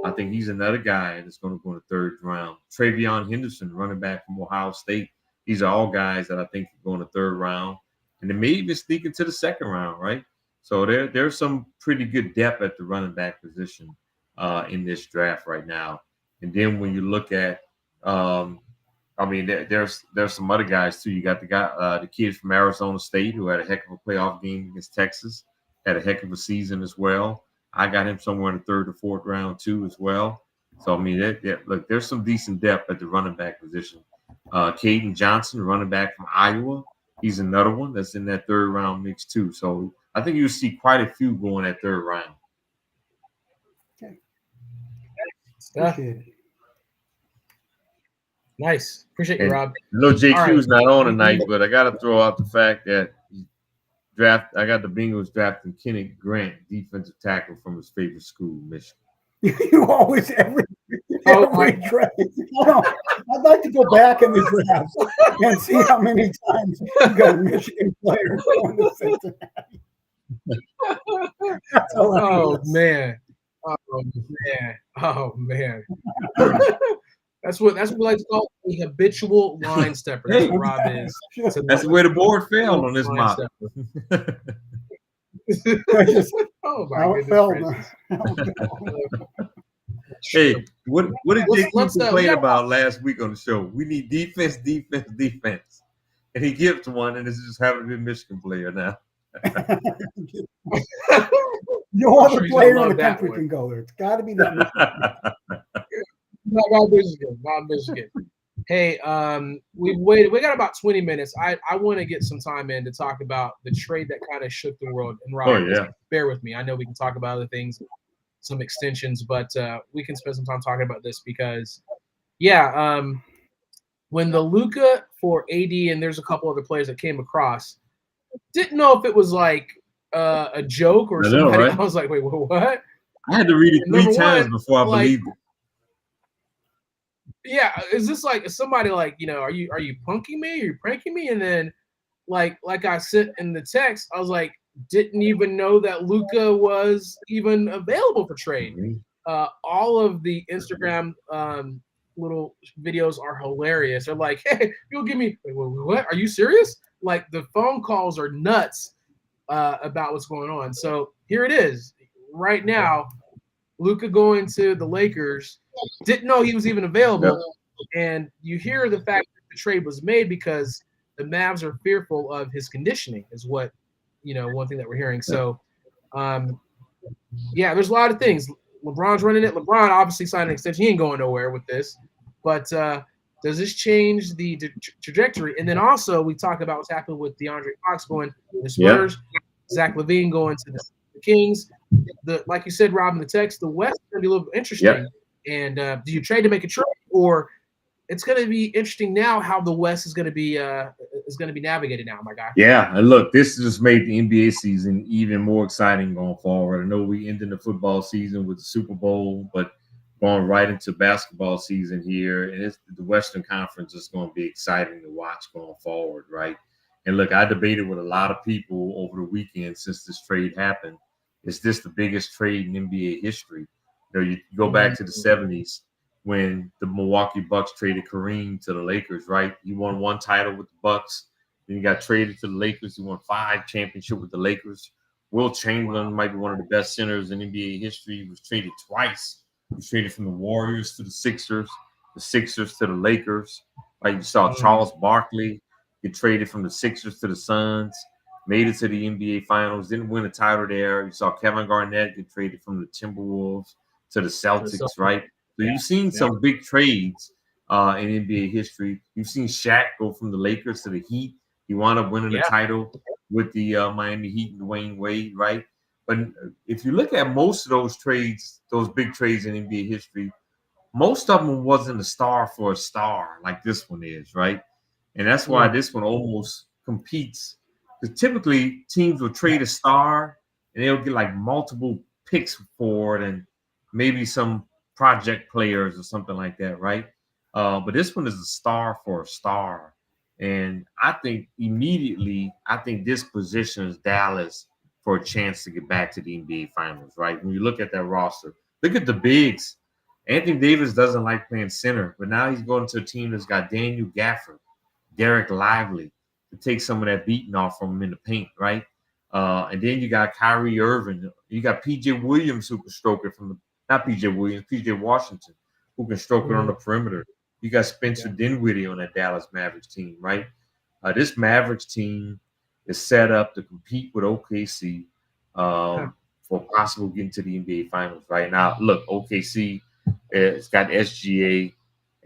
I think he's another guy that's going to go in the third round. Travion Henderson, running back from Ohio State. These are all guys that I think can go in the third round. And they may even sneak into the second round, right? So there's some pretty good depth at the running back position in this draft right now. And then when you look at, there's some other guys too. You got the kid from Arizona State who had a heck of a playoff game against Texas, had a heck of a season as well. I got him somewhere in the third or fourth round too as well. So look, there's some decent depth at the running back position. Caden Johnson, running back from Iowa, he's another one that's in that third round mix too. So I think you'll see quite a few going that third round. Okay. Nice. Appreciate you, Rob. No, JQ's not on tonight, but I got to throw out the fact that I got the Bengals drafting Kenny Grant, defensive tackle from his favorite school, Michigan. You always every draft. I'd like to go back in the draft and see how many times you got a Michigan player going to Cincinnati. Oh man. That's what we like to call a habitual line stepper. That's what Rob is. That's the way the board fell on this mock. Hey, what did JQ complain about last week on the show? We need defense. And he gives one, and this is just having to be a Michigan player now. No other player in the country can go there. It's got to be that. Not Michigan. Hey, we've waited. We got about 20 minutes. I want to get some time in to talk about the trade that kind of shook the world. And Rob, bear with me. I know we can talk about other things, some extensions, but we can spend some time talking about this because, when the Luka for AD and there's a couple other players that came across, didn't know if it was like a joke or something. Right? I was like, wait, what? I had to read it 3 times before I believed it. Yeah, is this like somebody like, are you punking me? Are you pranking me? And then like I said in the text, I was like, didn't even know that Luca was even available for trade. All of the Instagram little videos are hilarious. They're like, hey, you'll give me what? Are you serious? Like the phone calls are nuts about what's going on. So here it is. Right now, Luca going to the Lakers. Didn't know he was even available. And you hear the fact that the trade was made because the Mavs are fearful of his conditioning, is what, one thing that we're hearing. So, yeah, there's a lot of things. LeBron's running it. LeBron obviously signed an extension. He ain't going nowhere with this. But does this change the trajectory? And then also we talk about what's happened with DeAndre Fox going to the Spurs, Zach LaVine going to the Kings. Like you said, Rob, in the text, the West is going to be a little bit interesting. And do you trade to make a trade, or it's going to be interesting now how the West is going to be navigated now, my guy? Yeah, and look, this just made the NBA season even more exciting going forward. I know we ended the football season with the Super Bowl, but going right into basketball season here, and the Western Conference is going to be exciting to watch going forward, right? And look, I debated with a lot of people over the weekend since this trade happened. Is this the biggest trade in NBA history? You go back to the 70s when the Milwaukee Bucks traded Kareem to the Lakers, right? He won one title with the Bucks. Then he got traded to the Lakers. He won 5 championships with the Lakers. Wilt Chamberlain might be one of the best centers in NBA history. He was traded twice. He was traded from the Warriors to the Sixers to the Lakers. Right? You saw Charles Barkley get traded from the Sixers to the Suns, made it to the NBA Finals, didn't win a title there. You saw Kevin Garnett get traded from the Timberwolves to the Celtics, right? So you've seen some big trades in NBA history. You've seen Shaq go from the Lakers to the Heat. He wound up winning the title with the Miami Heat and Dwayne Wade, right? But if you look at most of those trades, those big trades in NBA history, most of them wasn't a star for a star like this one is, right? And that's why this one almost competes. Because typically teams will trade a star and they'll get like multiple picks for it and maybe some project players or something like that, right? But this one is a star for a star. And I think this positions Dallas for a chance to get back to the NBA Finals, right? When you look at that roster, look at the bigs. Anthony Davis doesn't like playing center, but now he's going to a team that's got Daniel Gafford, Derek Lively to take some of that beating off from him in the paint, right? And then you got Kyrie Irving. You got P.J. Williams who can stroke it not P.J. Williams, P.J. Washington who can stroke it on the perimeter. You got Spencer Dinwiddie on that Dallas Mavericks team, right? This Mavericks team is set up to compete with OKC for possible getting to the NBA Finals right now. Look, OKC, it's got SGA,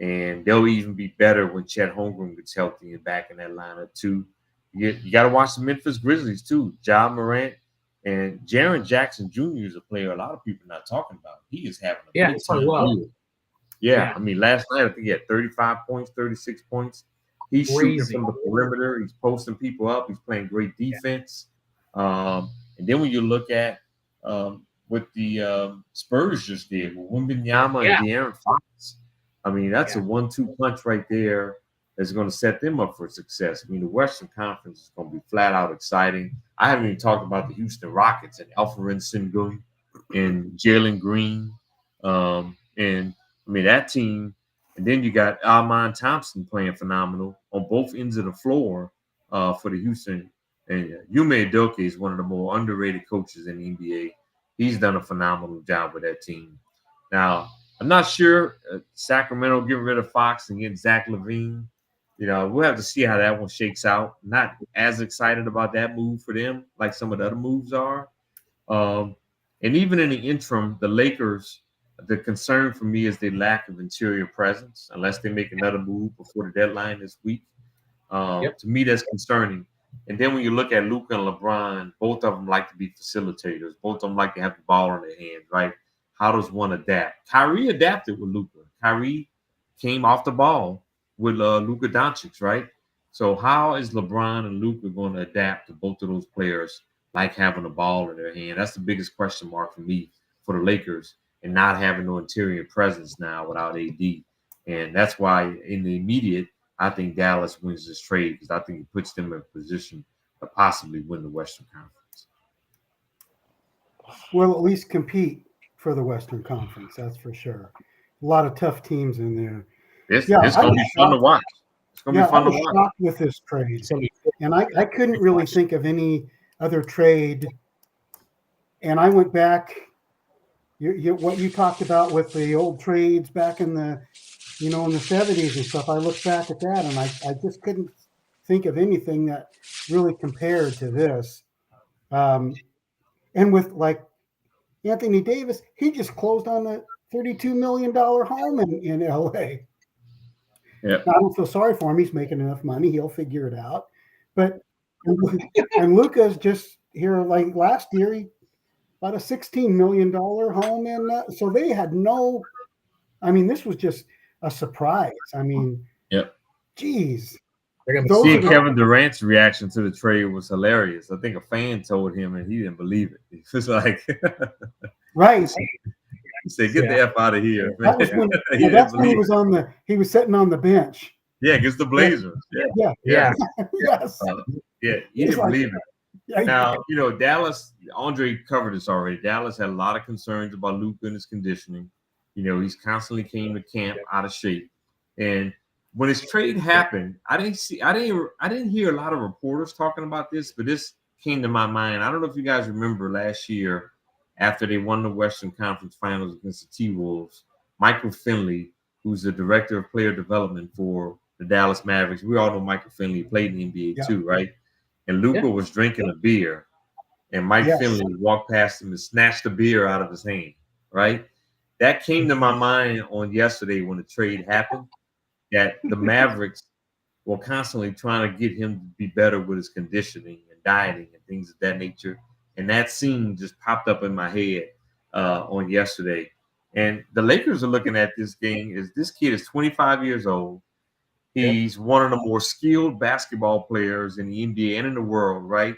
and they'll even be better when Chet Holmgren gets healthy and back in that lineup too. You got to watch the Memphis Grizzlies too. Ja Morant and Jaren Jackson Jr. is a player a lot of people are not talking about. He is having a big time year. Yeah, I mean, last night I think he had 35 points, 36 points. He's shooting from the perimeter. He's posting people up. He's playing great defense. And then when you look at what the Spurs just did with Wembanyama and De'Aaron Fox, I mean, that's a 1-2 punch right there that's going to set them up for success. I mean, the Western Conference is going to be flat out exciting. I haven't even talked about the Houston Rockets and Alperen Sengun and Jalen Green. And I mean, that team, and then you got Almon Thompson playing phenomenal on both ends of the floor for the Houston. And Ime Udoka is one of the more underrated coaches in the NBA. He's done a phenomenal job with that team. Now, I'm not sure Sacramento getting rid of Fox and getting Zach LaVine. We'll have to see how that one shakes out. Not as excited about that move for them like some of the other moves are. And even in the interim, the Lakers, the concern for me is their lack of interior presence, unless they make another move before the deadline this week. To me, that's concerning. And then when you look at Luka and LeBron, both of them like to be facilitators. Both of them like to have the ball in their hands, right? How does one adapt? Kyrie adapted with Luka. Kyrie came off the ball with Luka Doncic, right? So how is LeBron and Luka going to adapt to both of those players like having the ball in their hand? That's the biggest question mark for me for the Lakers and not having no interior presence now without AD. And that's why in the immediate, I think Dallas wins this trade because I think it puts them in a position to possibly win the Western Conference. We'll at least compete for the Western Conference, that's for sure. A lot of tough teams in there. It's going to be fun to watch. It's going to be fun to watch. I was shocked with this trade. And I couldn't really think of any other trade. And I went back, what you talked about with the old trades back in the, in the 70s and stuff. I looked back at that and I just couldn't think of anything that really compared to this. And with like Anthony Davis, he just closed on the $32 million home in LA. Yeah. I don't feel sorry for him. He's making enough money. He'll figure it out. But and Luka's just here like last year, he bought a $16 million home in. So they had no. I mean, this was just a surprise. I mean, geez. Seeing Kevin Durant's reaction to the trade was hilarious. I think a fan told him, and he didn't believe it. He was like, right. He said, "Get the F out of here." That was when, that's when he was sitting on the bench. Yeah, against the Blazers. Yeah. Yes. He didn't believe it. Now, Dallas, Andre covered this already. Dallas had a lot of concerns about Luka and his conditioning. He's constantly came to camp out of shape. And when his trade happened, I didn't hear a lot of reporters talking about this, but this came to my mind. I don't know if you guys remember last year after they won the Western Conference Finals against the T-Wolves, Michael Finley, who's the director of player development for the Dallas Mavericks. We all know Michael Finley played in the NBA too, right? And Luka was drinking a beer, and Mike Finley walked past him and snatched the beer out of his hand, right? That came to my mind on yesterday when the trade happened, that the Mavericks were constantly trying to get him to be better with his conditioning and dieting and things of that nature. And that scene just popped up in my head on yesterday. And the Lakers are looking at this game. This kid is 25 years old. He's one of the more skilled basketball players in the NBA and in the world, right?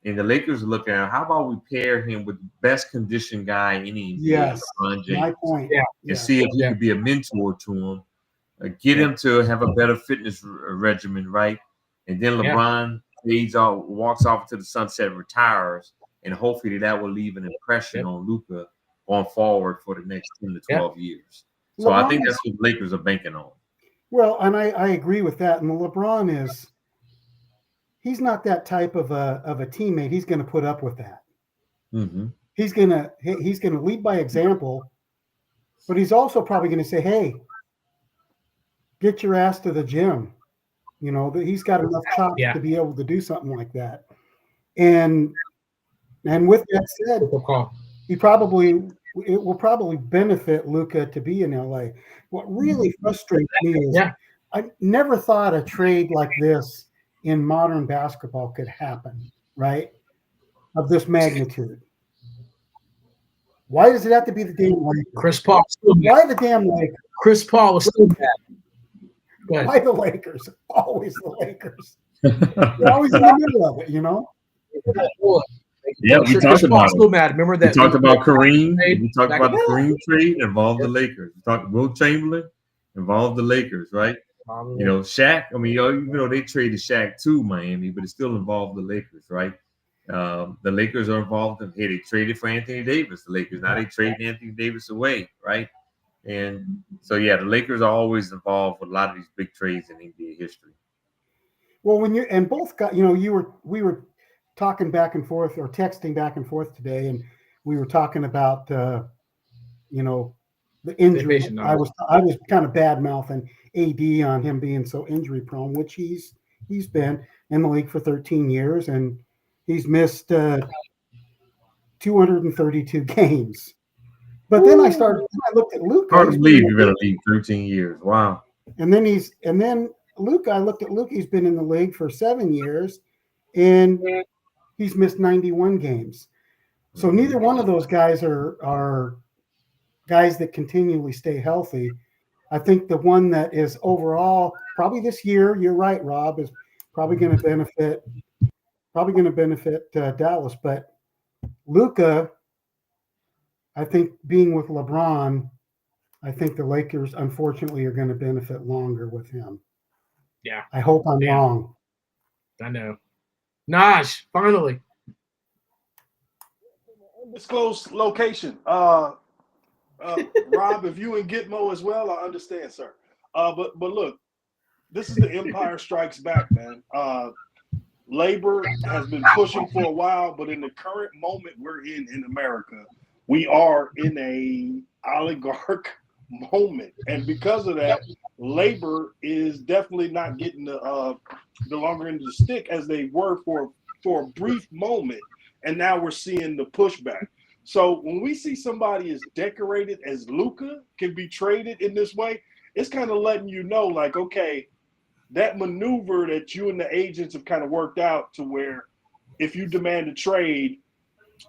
And the Lakers are looking at, how about we pair him with the best conditioned guy in the NBA, LeBron James, my point. and see if he can be a mentor to him, get him to have a better fitness regimen, right? And then LeBron fades out, walks off to the sunset, retires, and hopefully that will leave an impression on Luka going forward for the next 10 to 12 years. So LeBron, I think that's what the Lakers are banking on. Well, and I agree with that. And LeBron he's not that type of a teammate. He's going to put up with that. Mm-hmm. He's going to lead by example, but he's also probably going to say, "Hey, get your ass to the gym." He's got enough chops to be able to do something like that. And with that said, it will probably benefit Luka to be in LA. What really frustrates me is I never thought a trade like this in modern basketball could happen, right? Of this magnitude. Why does it have to be the damn Lakers? Chris Paul. Why the damn Lakers? Chris Paul was still bad. Why the Lakers? Always the Lakers. They're always in the middle of it, Yeah, we talked about it. Remember that? We talked about Kareem. We talked about the Kareem trade involved the Lakers. We talked Will Chamberlain involved the Lakers, right? Shaq. I mean, even though they traded Shaq to Miami, but it still involved the Lakers, right? The Lakers are involved. They traded for Anthony Davis. The Lakers now they trade Anthony Davis away, right? And so the Lakers are always involved with a lot of these big trades in NBA history. Well, when you and both got, we were talking back and forth or texting back and forth today, and we were talking about the injury. I was kind of bad mouthing AD on him being so injury prone, which he's been in the league for 13 years and he's missed 232 games. But then I looked at Luka. Hard to believe you've been in the league 13 years. Wow. And then Luka, I looked at Luka. He's been in the league for 7 years, and he's missed 91 games. So neither one of those guys are guys that continually stay healthy. I think the one that is overall probably this year, you're right, Rob, is probably going to benefit Dallas. But Luka, I think being with LeBron, I think the Lakers, unfortunately, are going to benefit longer with him. Yeah. I hope I'm wrong. I know. Naj, finally. Undisclosed location. Rob, if you and Gitmo as well, I understand, sir. But look, this is the Empire Strikes Back, man. Labor has been pushing for a while, but in the current moment we're in America, we are in a oligarch moment, and because of that, labor is definitely not getting the longer end of the stick as they were for a brief moment, and now we're seeing the pushback. So when we see somebody as decorated as Luka can be traded in this way, it's kind of letting you know, like, okay, that maneuver that you and the agents have kind of worked out to where if you demand a trade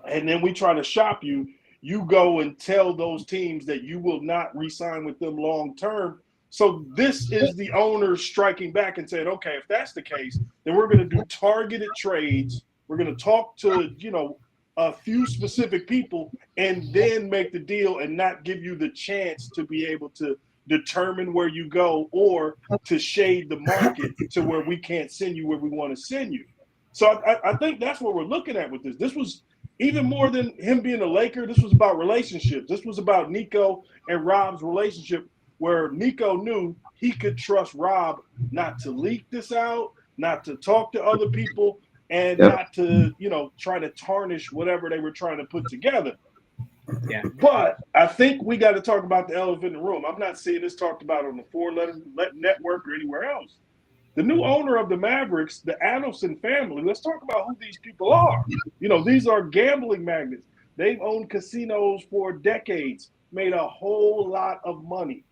and then we try to shop you, you go and tell those teams that you will not re-sign with them long term. So this is the owners striking back and saying, okay, if that's the case, then we're going to do targeted trades. We're going to talk to, a few specific people and then make the deal and not give you the chance to be able to determine where you go or to shade the market to where we can't send you where we want to send you. So I think that's what we're looking at with this. This was even more than him being a Laker. This was about relationships. This was about Nico and Rob's relationship, where Nico knew he could trust Rob not to leak this out, not to talk to other people, and not to, try to tarnish whatever they were trying to put together. Yeah. But I think we got to talk about the elephant in the room. I'm not seeing this talked about on the Four Letter Network or anywhere else. The new owner of the Mavericks, the Adelson family, let's talk about who these people are. These are gambling magnates. They've owned casinos for decades, made a whole lot of money.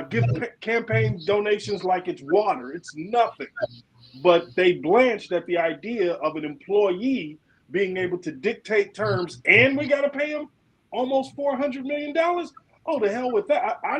Give campaign donations like it's water. It's nothing. But they blanched at the idea of an employee being able to dictate terms, and we got to pay him almost $400 million. Oh, the hell with that! I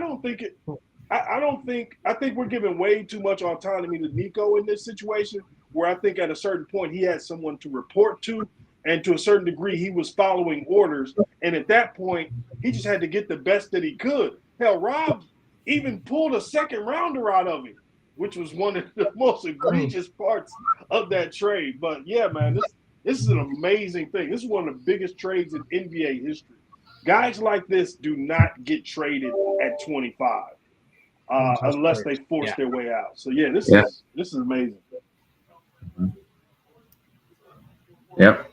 think we're giving way too much autonomy to Nico in this situation. Where I think at a certain point he had someone to report to, and to a certain degree he was following orders. And at that point, he just had to get the best that he could. Hell, Rob even pulled a second rounder out of him, which was one of the most egregious parts of that trade. But yeah, man, this is an amazing thing. This is one of the biggest trades in NBA history. Guys like this do not get traded at 25 unless they force their way out. So yeah, this is amazing. Yep.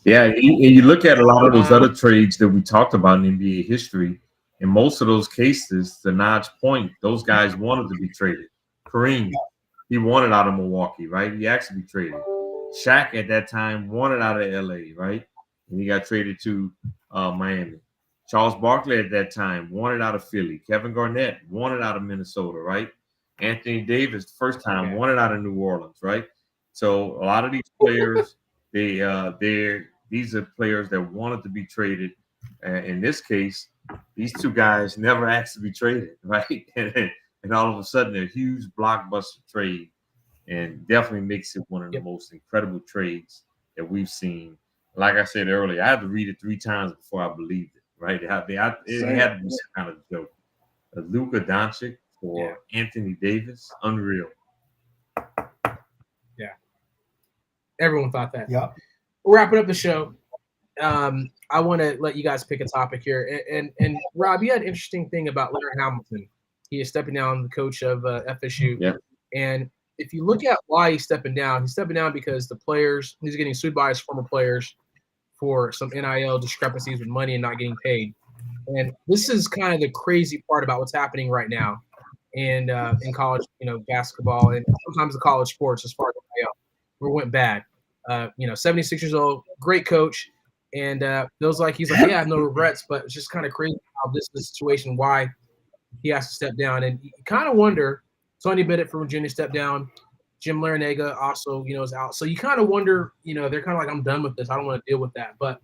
Yeah, and you look at a lot of those other trades that we talked about in NBA history. In most of those cases, to Naj's point, those guys wanted to be traded. Kareem, he wanted out of Milwaukee, right? He asked to be traded. Shaq at that time wanted out of LA, right? And he got traded to Miami. Charles Barkley at that time wanted out of Philly. Kevin Garnett wanted out of Minnesota, right? Anthony Davis, the first time, wanted out of New Orleans, right? So a lot of these players, these are players that wanted to be traded. In this case, these two guys never asked to be traded, right? And all of a sudden, a huge blockbuster trade, and definitely makes it one of the most incredible trades that we've seen. Like I said earlier, I had to read it 3 times before I believed it, right? It had to be some kind of joke. Luka Doncic for Anthony Davis, unreal. Yeah. Everyone thought that. Yeah. We're wrapping up the show. I want to let you guys pick a topic here. And Rob, you had an interesting thing about Larry Hamilton. He is stepping down, the coach of FSU. Yeah. And if you look at why he's stepping down because the players, he's getting sued by his former players for some NIL discrepancies with money and not getting paid. And this is kind of the crazy part about what's happening right now in college, basketball and sometimes the college sports as far as NIL, where it went bad. 76 years old, great coach. And feels like he's like, I have no regrets, but it's just kind of crazy how this is the situation, why he has to step down. And you kind of wonder, Tony Bennett from Virginia stepped down. Jim Larinaga also, is out. So you kind of wonder, they're kind of like, I'm done with this. I don't want to deal with that. But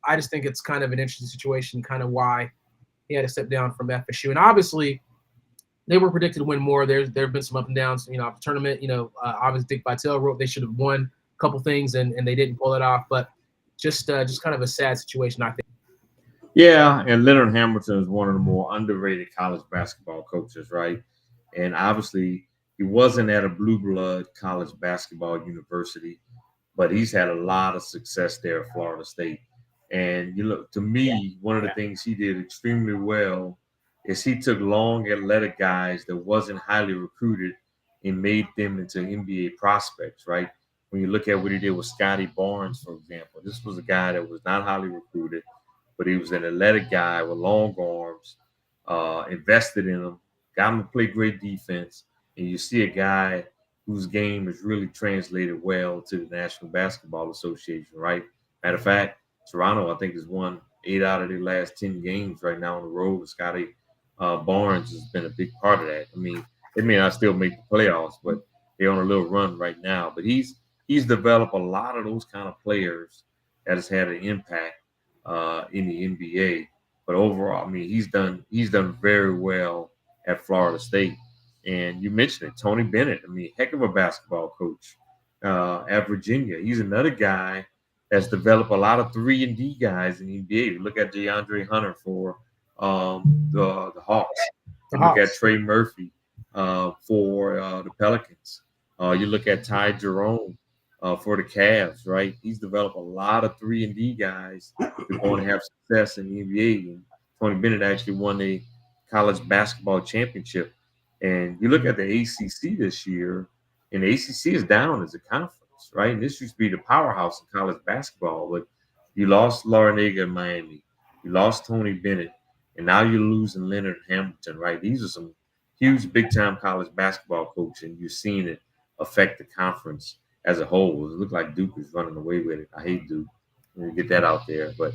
I just think it's kind of an interesting situation, kind of why he had to step down from FSU. And obviously, they were predicted to win more. There have been some up and downs, the tournament. Obviously, Dick Vitale wrote they should have won a couple things, and they didn't pull it off. But just kind of a sad situation, I think. Yeah, and Leonard Hamilton is one of the more underrated college basketball coaches, right? And obviously, he wasn't at a blue blood college basketball university, but he's had a lot of success there at Florida State. And you look to me, one of the things he did extremely well is he took long athletic guys that wasn't highly recruited and made them into NBA prospects, right? When you look at what he did with Scotty Barnes, for example, this was a guy that was not highly recruited, but he was an athletic guy with long arms, invested in him, got him to play great defense, and you see a guy whose game is really translated well to the National Basketball Association, right? Matter of fact, Toronto, I think, has won 8 out of their last 10 games right now on the road. With Scotty Barnes has been a big part of that. I mean, they may not still make the playoffs, but they're on a little run right now. But he's developed a lot of those kind of players that has had an impact in the NBA. But overall, I mean, he's done very well at Florida State. And you mentioned it, Tony Bennett. I mean, heck of a basketball coach at Virginia. He's another guy that's developed a lot of 3-and-D guys in the NBA. You look at DeAndre Hunter for the Hawks. You look at Trey Murphy for the Pelicans. You look at Ty Jerome for the Cavs, right? He's developed a lot of 3-and-D guys that are going to have success in the NBA. And Tony Bennett actually won a college basketball championship. And you look at the ACC this year, and the ACC is down as a conference, right? And this used to be the powerhouse in college basketball, but you lost Larinaga in Miami, you lost Tony Bennett, and now you're losing Leonard Hamilton, right? These are some huge, big-time college basketball coaches, and you're seeing it affect the conference as a whole. It looked like Duke is running away with it. I hate Duke. Let me get that out there, but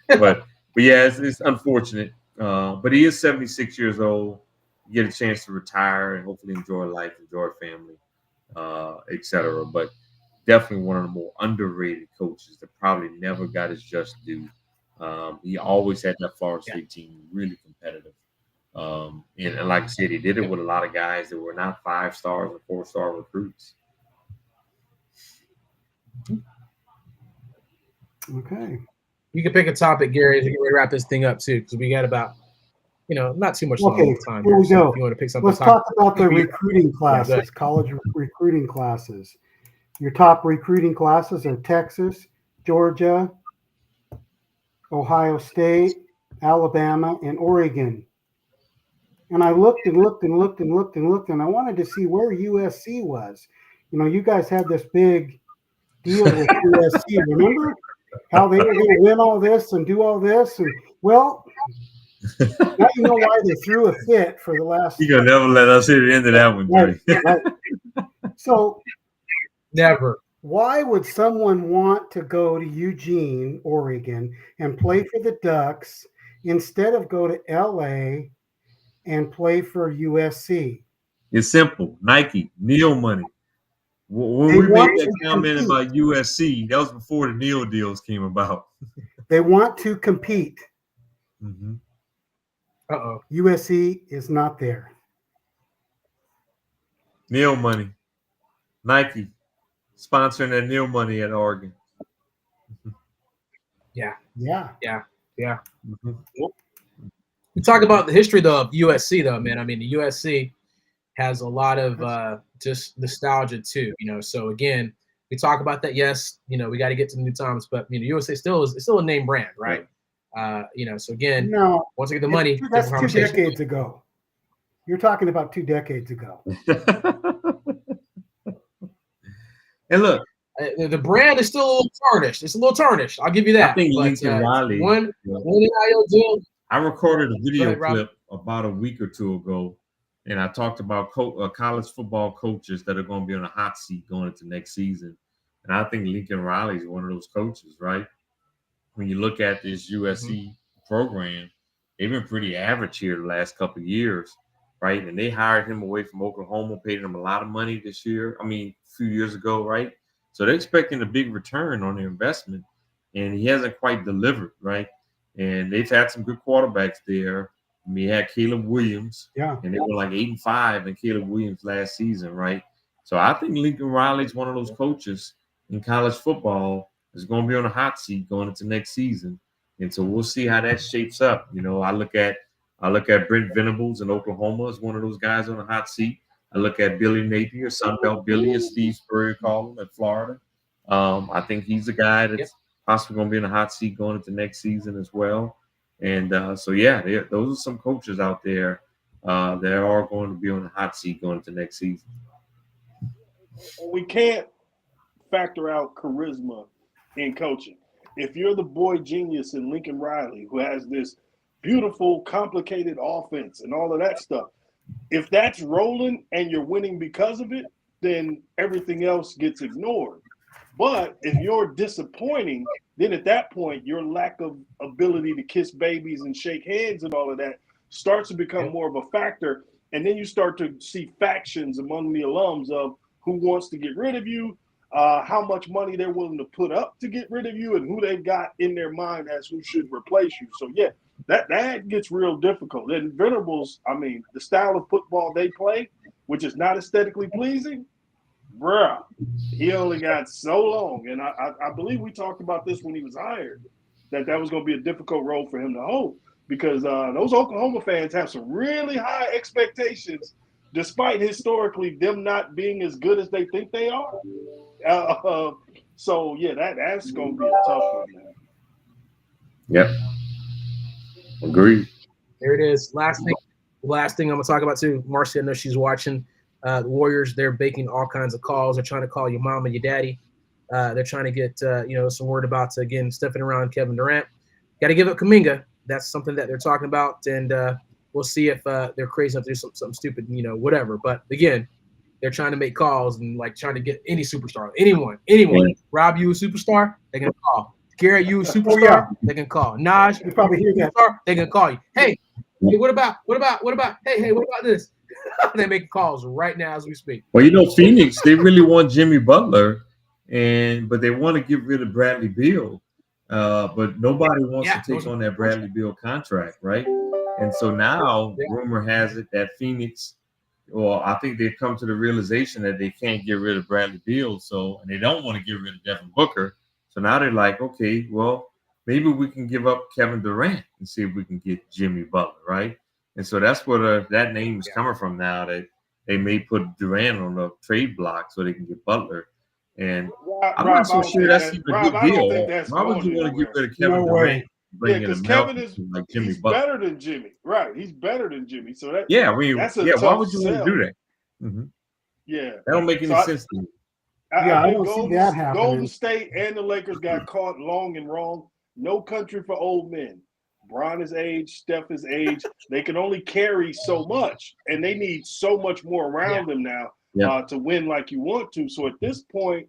but yeah, it's unfortunate. But he is 76 years old. You get a chance to retire and hopefully enjoy life, enjoy family, etc. But definitely one of the more underrated coaches that probably never got his just due. He always had that Florida State team really competitive. And like I said, he did it with a lot of guys that were not 5-star or 4-star recruits. Okay. You can pick a topic, Gary, as we get ready to wrap this thing up too, because we got about, not too much Okay, time. here we So go. if you want to pick something, Let's talk about the recruiting classes, college recruiting classes. Your top recruiting classes are Texas, Georgia, Ohio State, Alabama, and Oregon. And I looked and looked and looked and looked and looked, and I wanted to see where USC was. You guys had this big deal with USC. Remember how they were going to win all this and do all this? And well, now you know why they threw a fit for the last. You're gonna never let us hear the end of that one, Jay. Right. So never. Why would someone want to go to Eugene, Oregon, and play for the Ducks instead of go to LA and play for USC? It's simple. Nike, Neil money. When we made that comment about USC, that was before the Neil deals came about. They want to compete. Mm-hmm. USC is not there. Neil money. Nike sponsoring that Neil money at Oregon. Yeah. Mm-hmm. We talk about the history though of USC though, man. I mean, the USC has a lot of just nostalgia too, So again, we talk about that. Yes, we got to get to the new times, but USC it's still a name brand, right? So again, once I get the money, that's 2 decades ago. You're talking about 2 decades ago. And look, the brand is still a little tarnished. It's a little tarnished. I'll give you that. I think Lincoln Riley. One NIL deal. I recorded a video clip about a week or two ago, and I talked about college football coaches that are going to be on a hot seat going into next season. And I think Lincoln Riley is one of those coaches, right? When you look at this USC program, they've been pretty average here the last couple of years, right? And they hired him away from Oklahoma, paid him a lot of money this year. I mean, a few years ago, right? So they're expecting a big return on their investment, and he hasn't quite delivered, right? And they've had some good quarterbacks there. I mean, you had Caleb Williams, and they were like 8-5 in Caleb Williams last season, right? So I think Lincoln Riley's one of those coaches in college football is going to be on a hot seat going into next season. And so we'll see how that shapes up. You know, I look at Brent Venables in Oklahoma as one of those guys on the hot seat. I look at Billy Napier, Sunbelt Billy, as Steve Spurrier called him, at Florida. I think he's a guy that's possibly going to be in the hot seat going into next season as well. And so, yeah, those are some coaches out there that are going to be on the hot seat going into next season. We can't factor out charisma in coaching. If you're the boy genius in Lincoln Riley, who has this beautiful, complicated offense and all of that stuff, if that's rolling and you're winning because of it, then everything else gets ignored. But if you're disappointing, then at that point, your lack of ability to kiss babies and shake hands and all of that starts to become more of a factor. And then you start to see factions among the alums of who wants to get rid of you, how much money they're willing to put up to get rid of you, and who they've got in their mind as who should replace you. So, yeah, that gets real difficult. And Venables, I mean, the style of football they play, which is not aesthetically pleasing, bruh, he only got so long. And I believe we talked about this when he was hired, that was going to be a difficult role for him to hold, because those Oklahoma fans have some really high expectations, despite historically them not being as good as they think they are. So, yeah, that's going to be a tough one, man. Yep. Agreed. There it is. Last thing I'm going to talk about, too. Marcy, I know she's watching. The Warriors, they're baking all kinds of calls. They're trying to call your mom and your daddy. They're trying to get, some word about, again, stuffing around Kevin Durant. Got to give up Kuminga. That's something that they're talking about. And we'll see if they're crazy enough to do something stupid, whatever. But, again, they're trying to make calls and, trying to get any superstar. Anyone. Rob, you a superstar? They can call. Garrett, you a superstar? They can call. Naj, You probably hear that. superstar? They can call you. Hey, what about? Hey, what about this? They're making calls right now as we speak. Well, Phoenix, they really want Jimmy Butler, but they want to get rid of Bradley Beal. But nobody wants to take on that Bradley Beal contract, right? And so now, rumor has it that Phoenix, I think they've come to the realization that they can't get rid of Bradley Beal, and they don't want to get rid of Devin Booker. So now they're like, okay, well, maybe we can give up Kevin Durant and see if we can get Jimmy Butler, right? And so that's where that name is coming from now, that they may put Durant on the trade block so they can get Butler. And I'm not so sure that's even a good deal. Why would you want to get rid of Kevin Durant? Because Kevin is he's better than Jimmy, right? He's better than Jimmy. So that's why would you want to do that? Mm-hmm. Yeah, that don't make any sense to me. I don't see that happening. Golden State and the Lakers got caught long and wrong. No country for old men. Bron is age, Steph is age. They can only carry so much, and they need so much more around them now to win like you want to. So at this point,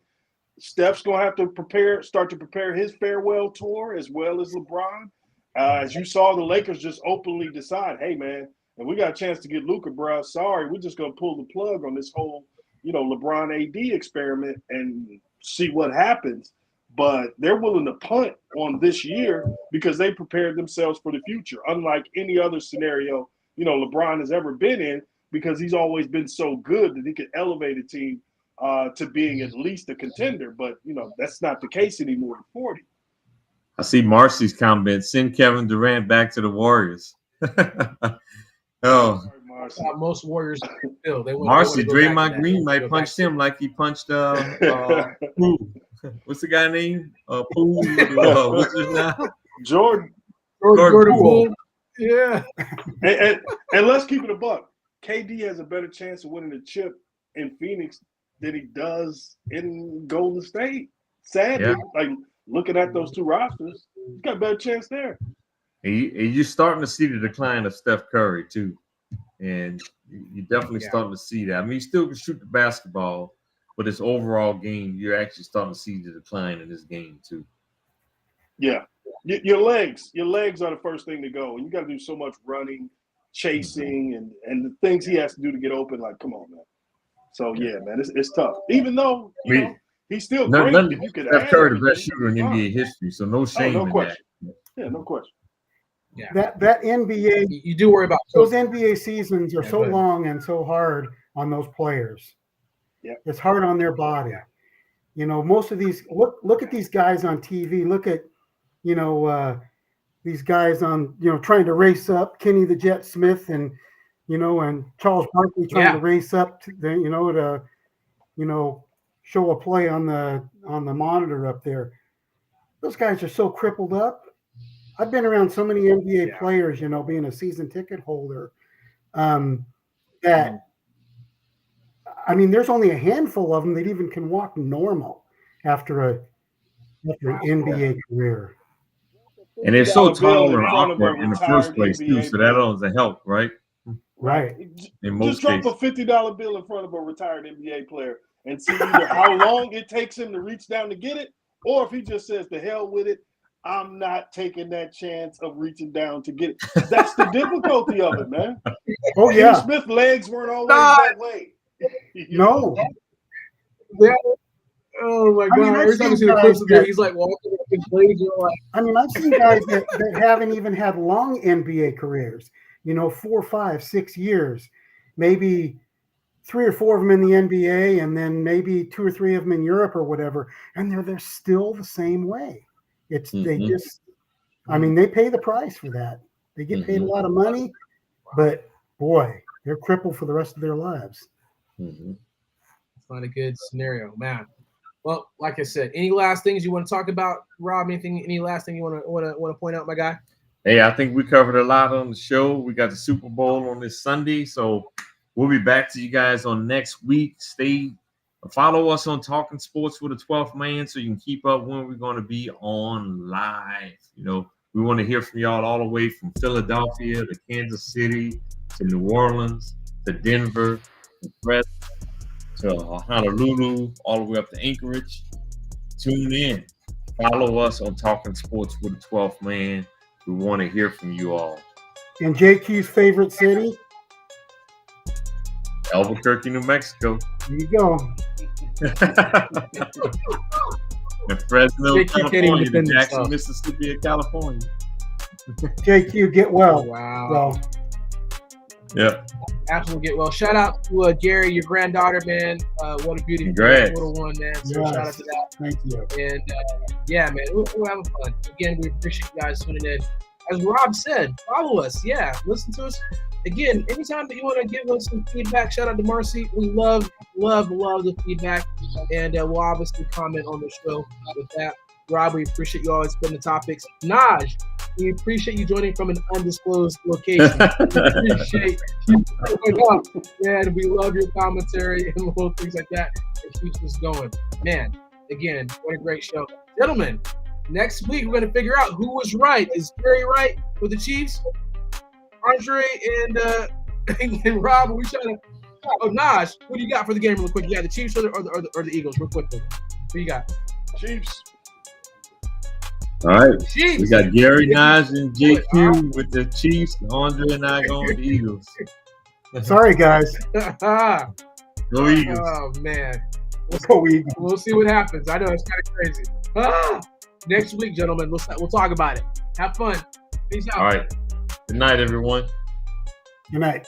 Steph's going to have to start to prepare his farewell tour as well as LeBron. As you saw, the Lakers just openly decide, hey, man, and we got a chance to get Luka, bro. Sorry, we're just going to pull the plug on this whole, LeBron AD experiment and see what happens. But they're willing to punt on this year because they prepared themselves for the future, unlike any other scenario, LeBron has ever been in, because he's always been so good that he could elevate a team to being at least a contender. But, that's not the case anymore at 40. I see Marcy's comment, send Kevin Durant back to the Warriors. Sorry, most Warriors feel. Marcy, Draymond Green might punch him like he punched what's the guy name? What's his name? Jordan Poole. Yeah. And let's keep it a buck. KD has a better chance of winning the chip in Phoenix than he does in Golden State. Sadly, looking at those two rosters, he's got a better chance there. And you're starting to see the decline of Steph Curry too, and you're definitely starting to see that. I mean, he still can shoot the basketball, but his overall game, you're actually starting to see the decline in his game too. Yeah, your legs are the first thing to go, and you got to do so much running, chasing, and the things he has to do to get open. Like, come on, man. So yeah, man, it's tough. Even though he's still great. If you could Steph Curry, the best shooter in NBA history, so no shame in that. Yeah, no question. Yeah. That NBA, you do worry about those NBA seasons are so long and so hard on those players. Yeah, it's hard on their body. Most of these look at these guys on TV. Look at these guys on, trying to race up, Kenny the Jet Smith and Charles Barkley trying to race up to the, to show a play on the monitor up there. Those guys are so crippled up. I've been around so many NBA players, being a season ticket holder, that there's only a handful of them that even can walk normal after an NBA career. And they're so tall and awkward in the first place too, so that doesn't help, right? Right. Just drop a $50 bill in front of a retired NBA player and see either how long it takes him to reach down to get it, or if he just says, "The hell with it, I'm not taking that chance of reaching down to get it." That's the difficulty of it, man. Oh yeah. Smith's legs weren't always that way. No. Yeah. Oh my God! Every time I see the clips of it, he's like walking up in blades. I've seen guys that haven't even had long NBA careers. 4, 5, 6 years, maybe 3 or 4 of them in the NBA, and then maybe 2 or 3 of them in Europe or whatever, and they're still the same way. It's they just, they pay the price for that. They get paid a lot of money, but boy, they're crippled for the rest of their lives. It's not a good scenario, man. Well, like I said, any last things you want to talk about, Rob? Any last thing you want to point out, my guy? Hey, I think we covered a lot on the show. We got the Super Bowl on this Sunday, so we'll be back to you guys on next week. Follow us on Talkin Sports with the 12th Man so you can keep up when we're going to be on live. We want to hear from y'all all the way from Philadelphia to Kansas City to New Orleans to Denver to Fresno to Honolulu, all the way up to Anchorage. Tune in. Follow us on Talkin Sports with the 12th Man. We want to hear from you all. And JQ's favorite city? Albuquerque, New Mexico. There you go. And Fresno, California, to Jackson, Mississippi, and California. JQ, get well. Wow. Well. Yeah. Absolutely get well. Shout out to Jerry, your granddaughter, man. What a beautiful little one, man. So shout out to that. Thank you. And man, we're having fun. Again, we appreciate you guys tuning in. As Rob said, follow us. Yeah, listen to us. Again, anytime that you want to give us some feedback, shout out to Marcy. We love the feedback. And we'll obviously comment on the show with that. Rob, we appreciate you always putting the topics. Naj, we appreciate you joining from an undisclosed location. We appreciate you coming up. Man, we love your commentary and little things like that. It keeps us going. Man, again, what a great show. Gentlemen, next week we're going to figure out who was right. Is Gary right with the Chiefs? Andre and Rob, are we trying to – Naj, what do you got for the game real quick? Yeah, the Chiefs or the Eagles real quickly. Who you got? Chiefs. All right. Chiefs. We got Gary, Naj, and JQ with the Chiefs. Andre and I going with the Eagles. Sorry, guys. Go Eagles. Oh, man. Let's go Eagles. We'll see what happens. I know it's kind of crazy. Next week, gentlemen, we'll talk about it. Have fun. Peace out. All right. Good night, everyone. Good night.